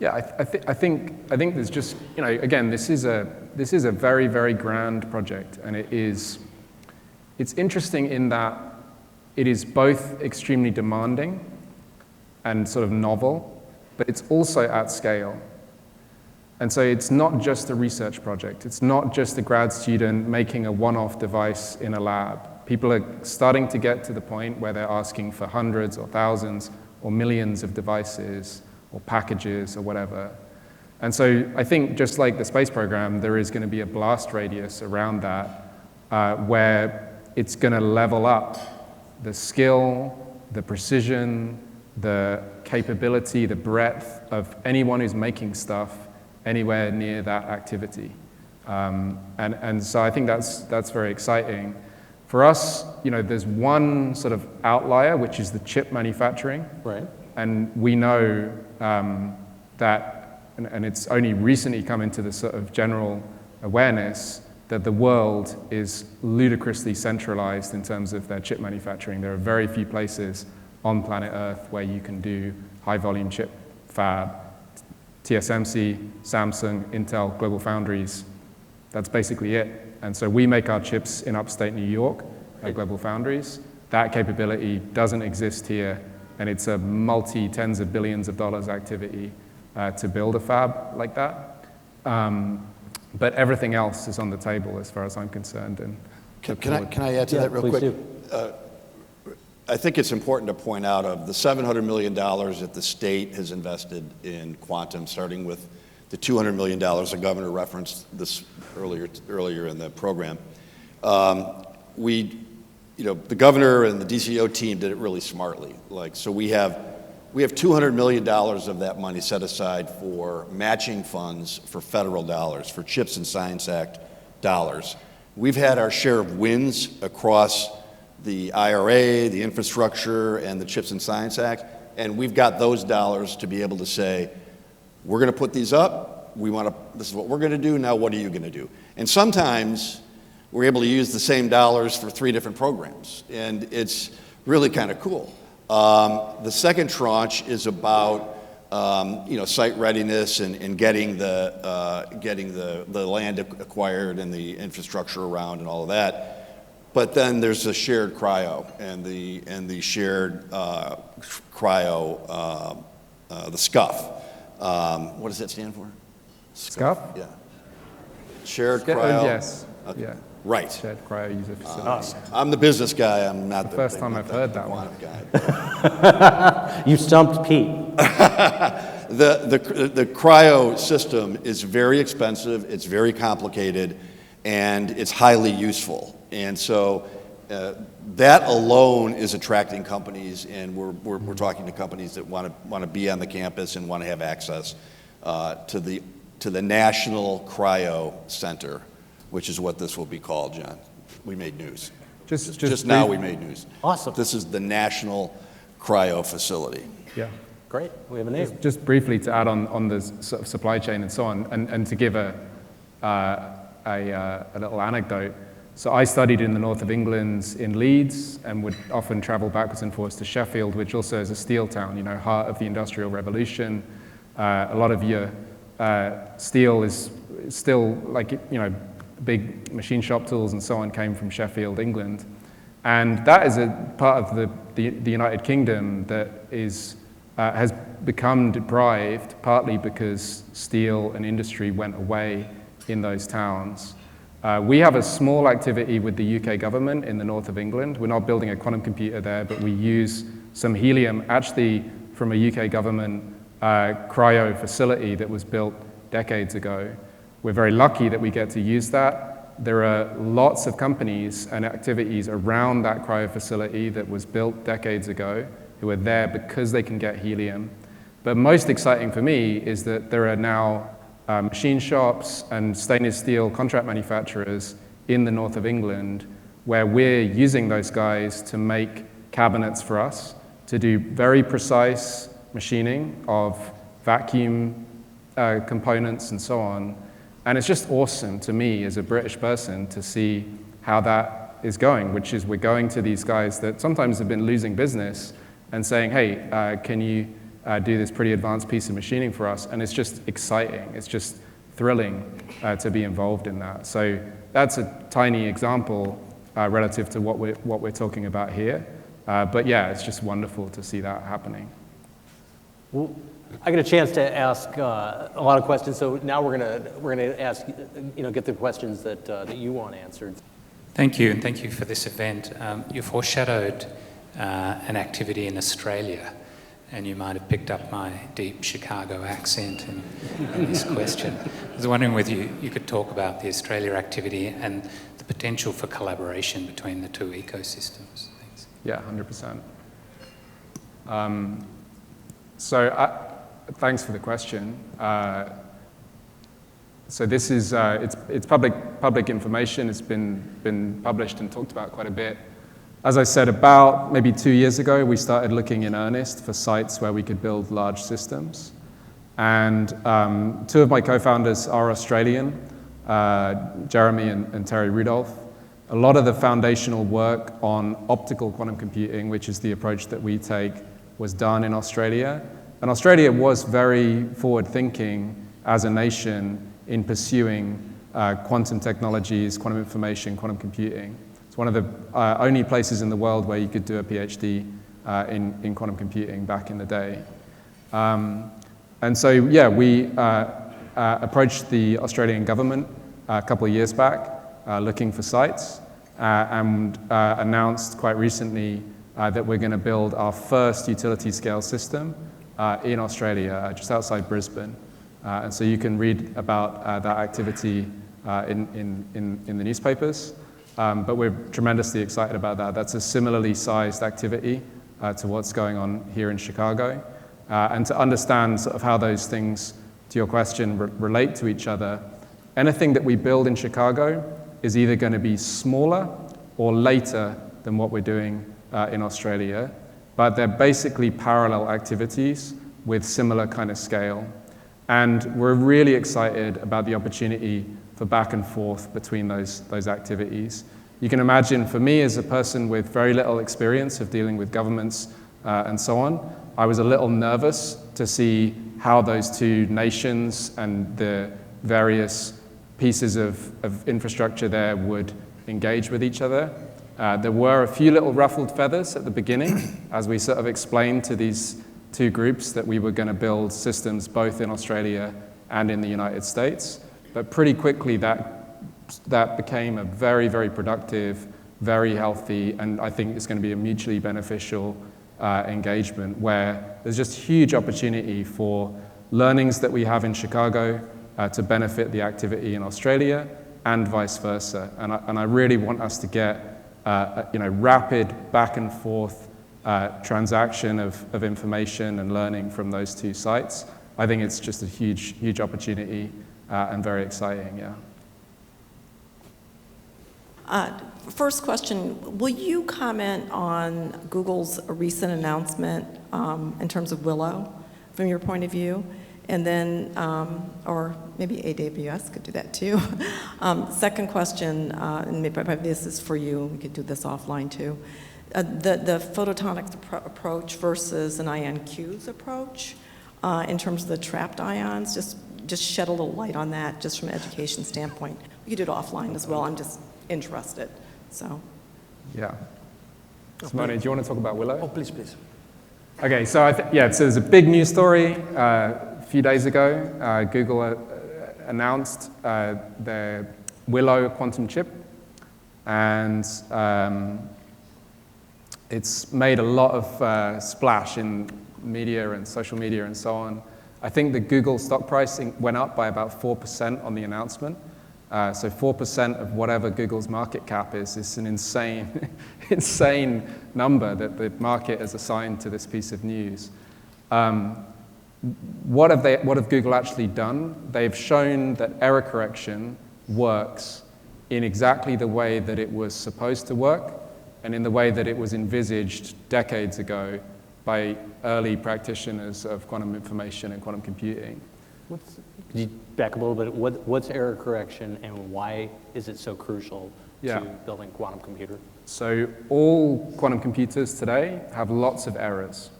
Yeah, I think there's just, again, this is a very, very grand project, and it's interesting in that it is both extremely demanding and sort of novel, but it's also at scale. And so it's not just a research project. It's not just a grad student making a one-off device in a lab. People are starting to get to the point where they're asking for hundreds or thousands or millions of devices or packages or whatever. And so I think just like the space program, there is going to be a blast radius around that. where it's going to level up the skill, the precision, the capability, the breadth of anyone who's making stuff anywhere near that activity. And so I think that's very exciting. For us, there's one sort of outlier, which is the chip manufacturing. Right. And we know that, and it's only recently come into the sort of general awareness, that the world is ludicrously centralized in terms of their chip manufacturing. There are very few places on planet Earth where you can do high-volume chip fab. TSMC, Samsung, Intel, Global Foundries, that's basically it. And so we make our chips in upstate New York at Global Foundries. That capability doesn't exist here, and it's a multi-tens of billions of dollars activity to build a fab like that. But everything else is on the table as far as I'm concerned. And Can I add to that real please quick? do. I think it's important to point out of the $700 million that the state has invested in quantum, starting with the $200 million the governor referenced this earlier in the program. The governor and the DCO team did it really smartly. So we have $200 million of that money set aside for matching funds for federal dollars, for CHIPS and Science Act dollars. We've had our share of wins across the IRA, the infrastructure, and the CHIPS and Science Act, and we've got those dollars to be able to say, we're going to put these up, this is what we're going to do, now what are you going to do? And sometimes we're able to use the same dollars for 3 different programs, and it's really kind of cool. The second tranche is about site readiness and getting the land acquired and the infrastructure around and all of that. But then there's the shared cryo and the shared cryo, the SCUF. What does that stand for? SCUF? Yeah. Shared cryo. Yes. Okay. Yeah. Right. Shared cryo user facility. I'm the business guy. I'm not the first time I've heard that one. Guy. You stumped Pete. The cryo system is very expensive. It's very complicated, and it's highly useful. And so that alone is attracting companies, and we're talking to companies that want to be on the campus and want to have access to the National Cryo Center, which is what this will be called, John. We made news. Just now we made news. Awesome. This is the National Cryo Facility. Yeah. Great. We have a name. Just briefly to add on the sort of supply chain and so on, and to give a little anecdote. So I studied in the north of England in Leeds and would often travel backwards and forwards to Sheffield, which also is a steel town, heart of the Industrial Revolution. A lot of your steel is still big machine shop tools and so on came from Sheffield, England. And that is a part of the United Kingdom that has become deprived, partly because steel and industry went away in those towns. We have a small activity with the UK government in the north of England. We're not building a quantum computer there, but we use some helium, actually from a UK government cryo facility that was built decades ago. We're very lucky that we get to use that. There are lots of companies and activities around that cryo facility that was built decades ago who are there because they can get helium. But most exciting for me is that there are now machine shops and stainless steel contract manufacturers in the north of England where we're using those guys to make cabinets for us, to do very precise machining of vacuum components and so on. And it's just awesome to me as a British person to see how that is going, which is we're going to these guys that sometimes have been losing business and saying, hey, can you do this pretty advanced piece of machining for us? And it's just exciting. It's just thrilling to be involved in that. So that's a tiny example relative to what we're talking about here. But yeah, it's just wonderful to see that happening. Well, I got a chance to ask a lot of questions, so now we're gonna ask, get the questions that you want answered. Thank you, and thank you for this event. You foreshadowed an activity in Australia, and you might have picked up my deep Chicago accent in this question. I was wondering whether you could talk about the Australia activity and the potential for collaboration between the two ecosystems. Thanks. Yeah, 100%. Thanks for the question. So this is, it's public information. It's been published and talked about quite a bit. As I said, about maybe 2 years ago, we started looking in earnest for sites where we could build large systems. And 2 of my co-founders are Australian, Jeremy and Terry Rudolph. A lot of the foundational work on optical quantum computing, which is the approach that we take, was done in Australia. And Australia was very forward-thinking as a nation in pursuing quantum technologies, quantum information, quantum computing. It's one of the only places in the world where you could do a PhD in quantum computing back in the day. And so, yeah, we approached the Australian government a couple of years back looking for sites and announced quite recently that we're going to build our first utility scale system in Australia, just outside Brisbane. And so you can read about that activity in the newspapers. But we're tremendously excited about that. That's a similarly sized activity to what's going on here in Chicago. And to understand sort of how those things, to your question, relate to each other, anything that we build in Chicago is either going to be smaller or later than what we're doing in Australia. But they're basically parallel activities with similar kind of scale. And we're really excited about the opportunity for back and forth between those activities. You can imagine, for me as a person with very little experience of dealing with governments and so on, I was a little nervous to see how those 2 nations and the various pieces of infrastructure there would engage with each other. There were a few little ruffled feathers at the beginning as we sort of explained to these 2 groups that we were going to build systems both in Australia and in the United States. But pretty quickly that became a very, very productive, very healthy, and I think it's going to be a mutually beneficial engagement where there's just huge opportunity for learnings that we have in Chicago to benefit the activity in Australia and vice versa. And I really want us to get rapid back and forth transaction of information and learning from those 2 sites. I think it's just a huge, huge opportunity and very exciting, yeah. First question, will you comment on Google's recent announcement in terms of Willow from your point of view? And then, or maybe AWS could do that too. Second question, and maybe this is for you, we could do this offline too. The photonics approach versus an IonQ's approach in terms of the trapped ions, just shed a little light on that just from an education standpoint. We could do it offline as well, I'm just interested, so. Yeah. Simone, do you want to talk about Willow? Oh, please, please. Okay, so so there's a big news story. A few days ago, Google announced their Willow quantum chip, and it's made a lot of splash in media and social media and so on. I think the Google stock price went up by about 4% on the announcement. So 4% of whatever Google's market cap is an insane, insane number that the market has assigned to this piece of news. What have Google actually done? They've shown that error correction works in exactly the way that it was supposed to work and in the way that it was envisaged decades ago by early practitioners of quantum information and quantum computing. Could you back up a little bit? What's error correction and why is it so crucial to building a quantum computer? So all quantum computers today have lots of errors.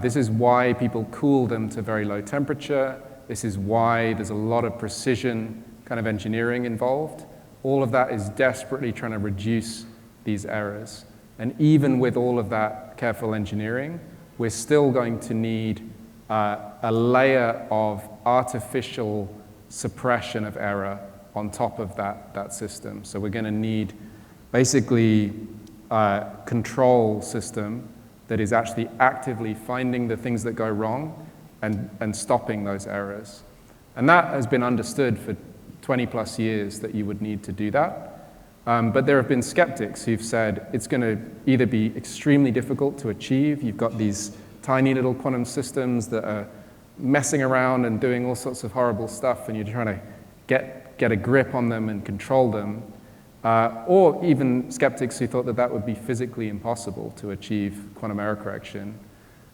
This is why people cool them to very low temperature. This is why there's a lot of precision kind of engineering involved. All of that is desperately trying to reduce these errors. And even with all of that careful engineering, we're still going to need a layer of artificial suppression of error on top of that system. So we're going to need basically a control system that is actually actively finding the things that go wrong and stopping those errors. And that has been understood for 20 plus years that you would need to do that. But there have been skeptics who've said it's going to either be extremely difficult to achieve. You've got these tiny little quantum systems that are messing around and doing all sorts of horrible stuff, and you're trying to get a grip on them and control them. Or even skeptics who thought that that would be physically impossible to achieve quantum error correction.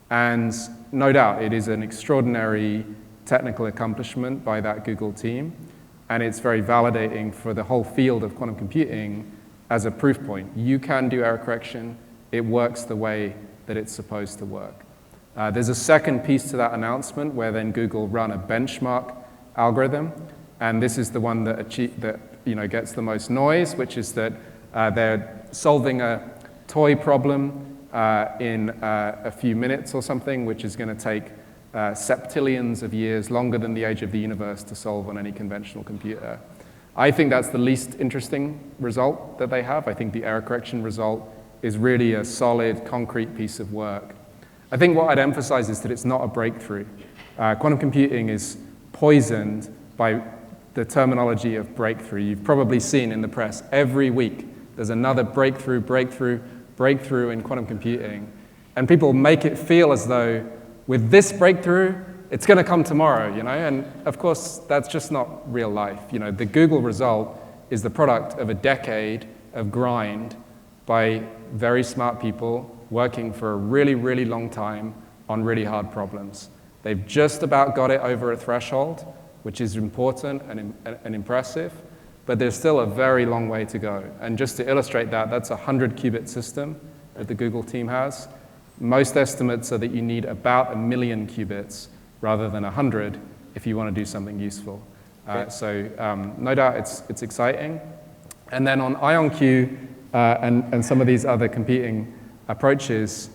And no doubt, it is an extraordinary technical accomplishment by that Google team. And it's very validating for the whole field of quantum computing as a proof point. You can do error correction. It works the way that it's supposed to work. There's a second piece to that announcement where then Google run a benchmark algorithm. And this is the one that gets the most noise, which is that they're solving a toy problem in a few minutes or something, which is going to take septillions of years, longer than the age of the universe, to solve on any conventional computer. I think that's the least interesting result that they have. I think the error correction result is really a solid, concrete piece of work. I think what I'd emphasize is that it's not a breakthrough. Quantum computing is poisoned by the terminology of breakthrough. You've probably seen in the press every week there's another breakthrough in quantum computing. And people make it feel as though with this breakthrough, it's going to come tomorrow, And of course, that's just not real life. The Google result is the product of a decade of grind by very smart people working for a really, really long time on really hard problems. They've just about got it over a threshold, which is important and impressive, but there's still a very long way to go. And just to illustrate that, that's a 100-qubit system that the Google team has. Most estimates are that you need about 1 million qubits rather than 100 if you want to do something useful. So no doubt it's exciting. And then on IonQ and some of these other competing approaches,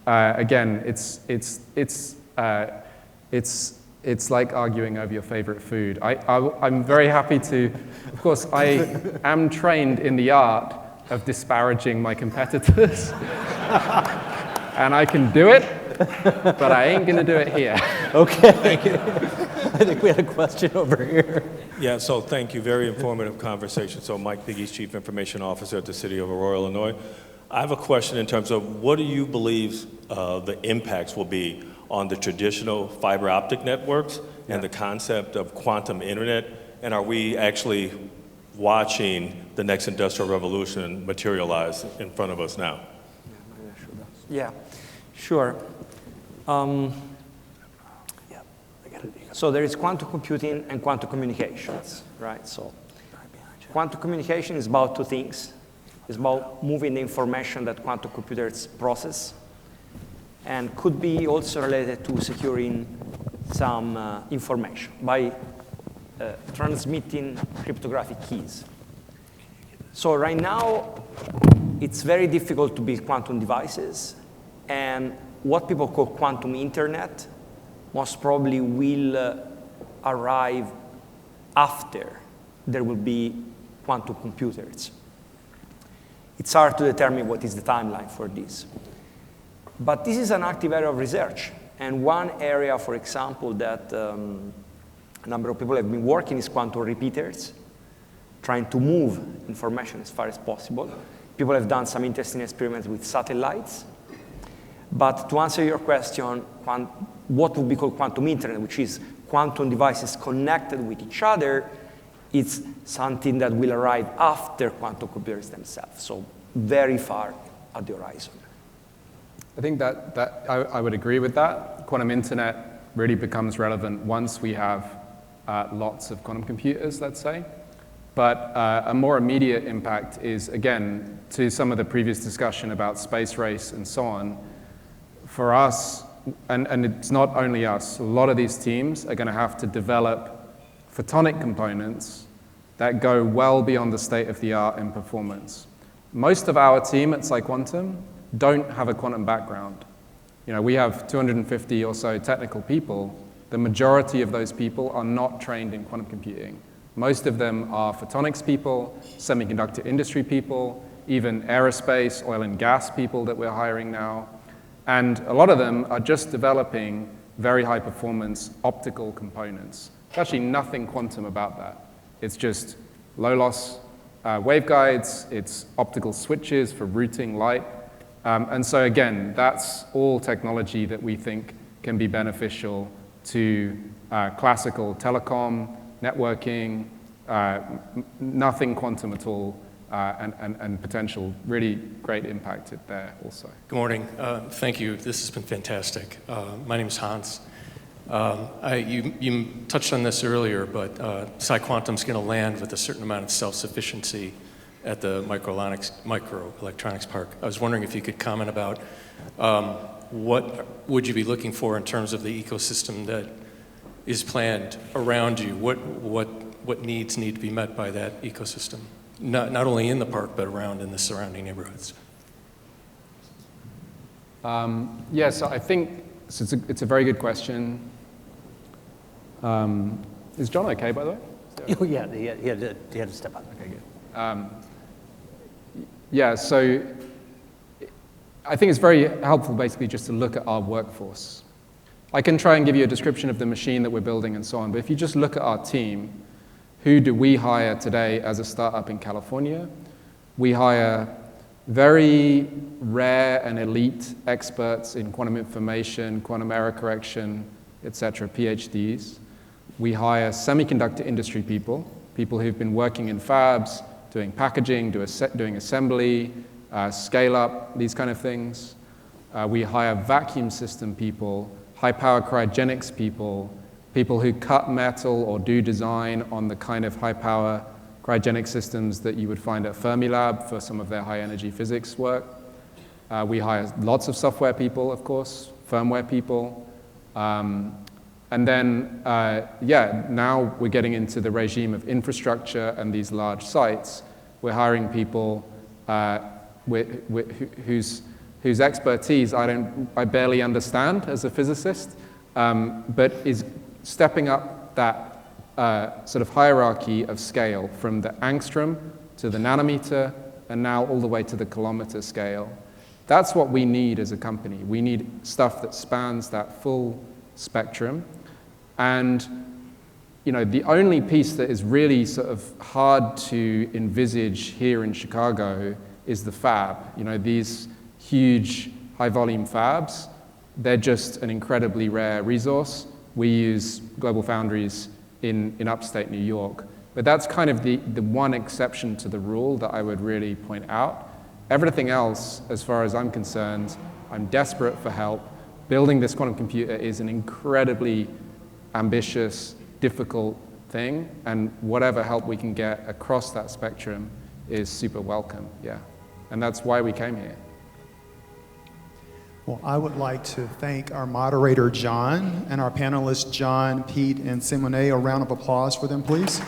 again, it's like arguing over your favorite food. I'm very happy to, of course, I am trained in the art of disparaging my competitors. And I can do it, but I ain't going to do it here. Okay. I think we had a question over here. Yeah, so thank you. Very informative conversation. So Mike Piggy's Chief Information Officer at the City of Aurora, Illinois. I have a question in terms of what do you believe the impacts will be on the traditional fiber optic networks and the concept of quantum internet? And are we actually watching the next industrial revolution materialize in front of us now? Yeah, sure. So there is quantum computing and quantum communications, right? So quantum communication is about two things. It's about moving the information that quantum computers process, and could be also related to securing some information by transmitting cryptographic keys. So right now, it's very difficult to build quantum devices, and what people call quantum internet most probably will arrive after there will be quantum computers. It's hard to determine what is the timeline for this. But this is an active area of research. And one area, for example, that a number of people have been working is quantum repeaters, trying to move information as far as possible. People have done some interesting experiments with satellites. But to answer your question, what would be called quantum internet, which is quantum devices connected with each other, it's something that will arrive after quantum computers themselves, so very far at the horizon. I think that I would agree with that. Quantum internet really becomes relevant once we have lots of quantum computers, let's say. But a more immediate impact is, again, to some of the previous discussion about space race and so on. For us, and it's not only us, a lot of these teams are going to have to develop photonic components that go well beyond the state of the art in performance. Most of our team at PsiQuantum don't have a quantum background. We have 250 or so technical people. The majority of those people are not trained in quantum computing. Most of them are photonics people, semiconductor industry people, even aerospace, oil and gas people that we're hiring now. And a lot of them are just developing very high performance optical components. There's actually nothing quantum about that. It's just low loss waveguides, it's optical switches for routing light. And so again, that's all technology that we think can be beneficial to classical telecom, networking, nothing quantum at all, and potential really great impact there also. Good morning. Thank you. This has been fantastic. My name is Hans. You touched on this earlier, but PsiQuantum is going to land with a certain amount of self-sufficiency at the microelectronics park. I was wondering if you could comment about what would you be looking for in terms of the ecosystem that is planned around you? What needs need to be met by that ecosystem? Not only in the park, but around in the surrounding neighborhoods. So I think it's a very good question. Is John okay, by the way? Oh, yeah, he had to step up. Okay, good. So I think it's very helpful basically just to look at our workforce. I can try and give you a description of the machine that we're building and so on, but if you just look at our team, who do we hire today as a startup in California? We hire very rare and elite experts in quantum information, quantum error correction, etc., PhDs. We hire semiconductor industry people who've been working in fabs, doing packaging, doing assembly, scale up, these kind of things. We hire vacuum system people, high power cryogenics people who cut metal or do design on the kind of high power cryogenic systems that you would find at Fermilab for some of their high energy physics work. We hire lots of software people, of course, firmware people. And then, now we're getting into the regime of infrastructure and these large sites. We're hiring people whose expertise I barely understand as a physicist, but is stepping up that sort of hierarchy of scale from the angstrom to the nanometer and now all the way to the kilometer scale. That's what we need as a company. We need stuff that spans that full spectrum. And the only piece that is really sort of hard to envisage here in Chicago is the fab. These huge high volume fabs, they're just an incredibly rare resource. We use Global Foundries in upstate New York. But that's kind of the one exception to the rule that I would really point out. Everything else, as far as I'm concerned, I'm desperate for help. Building this quantum computer is an incredibly ambitious, difficult thing, and whatever help we can get across that spectrum is super welcome, yeah. And that's why we came here. Well, I would like to thank our moderator, John, and our panelists, John, Pete, and Simone. A round of applause for them, please.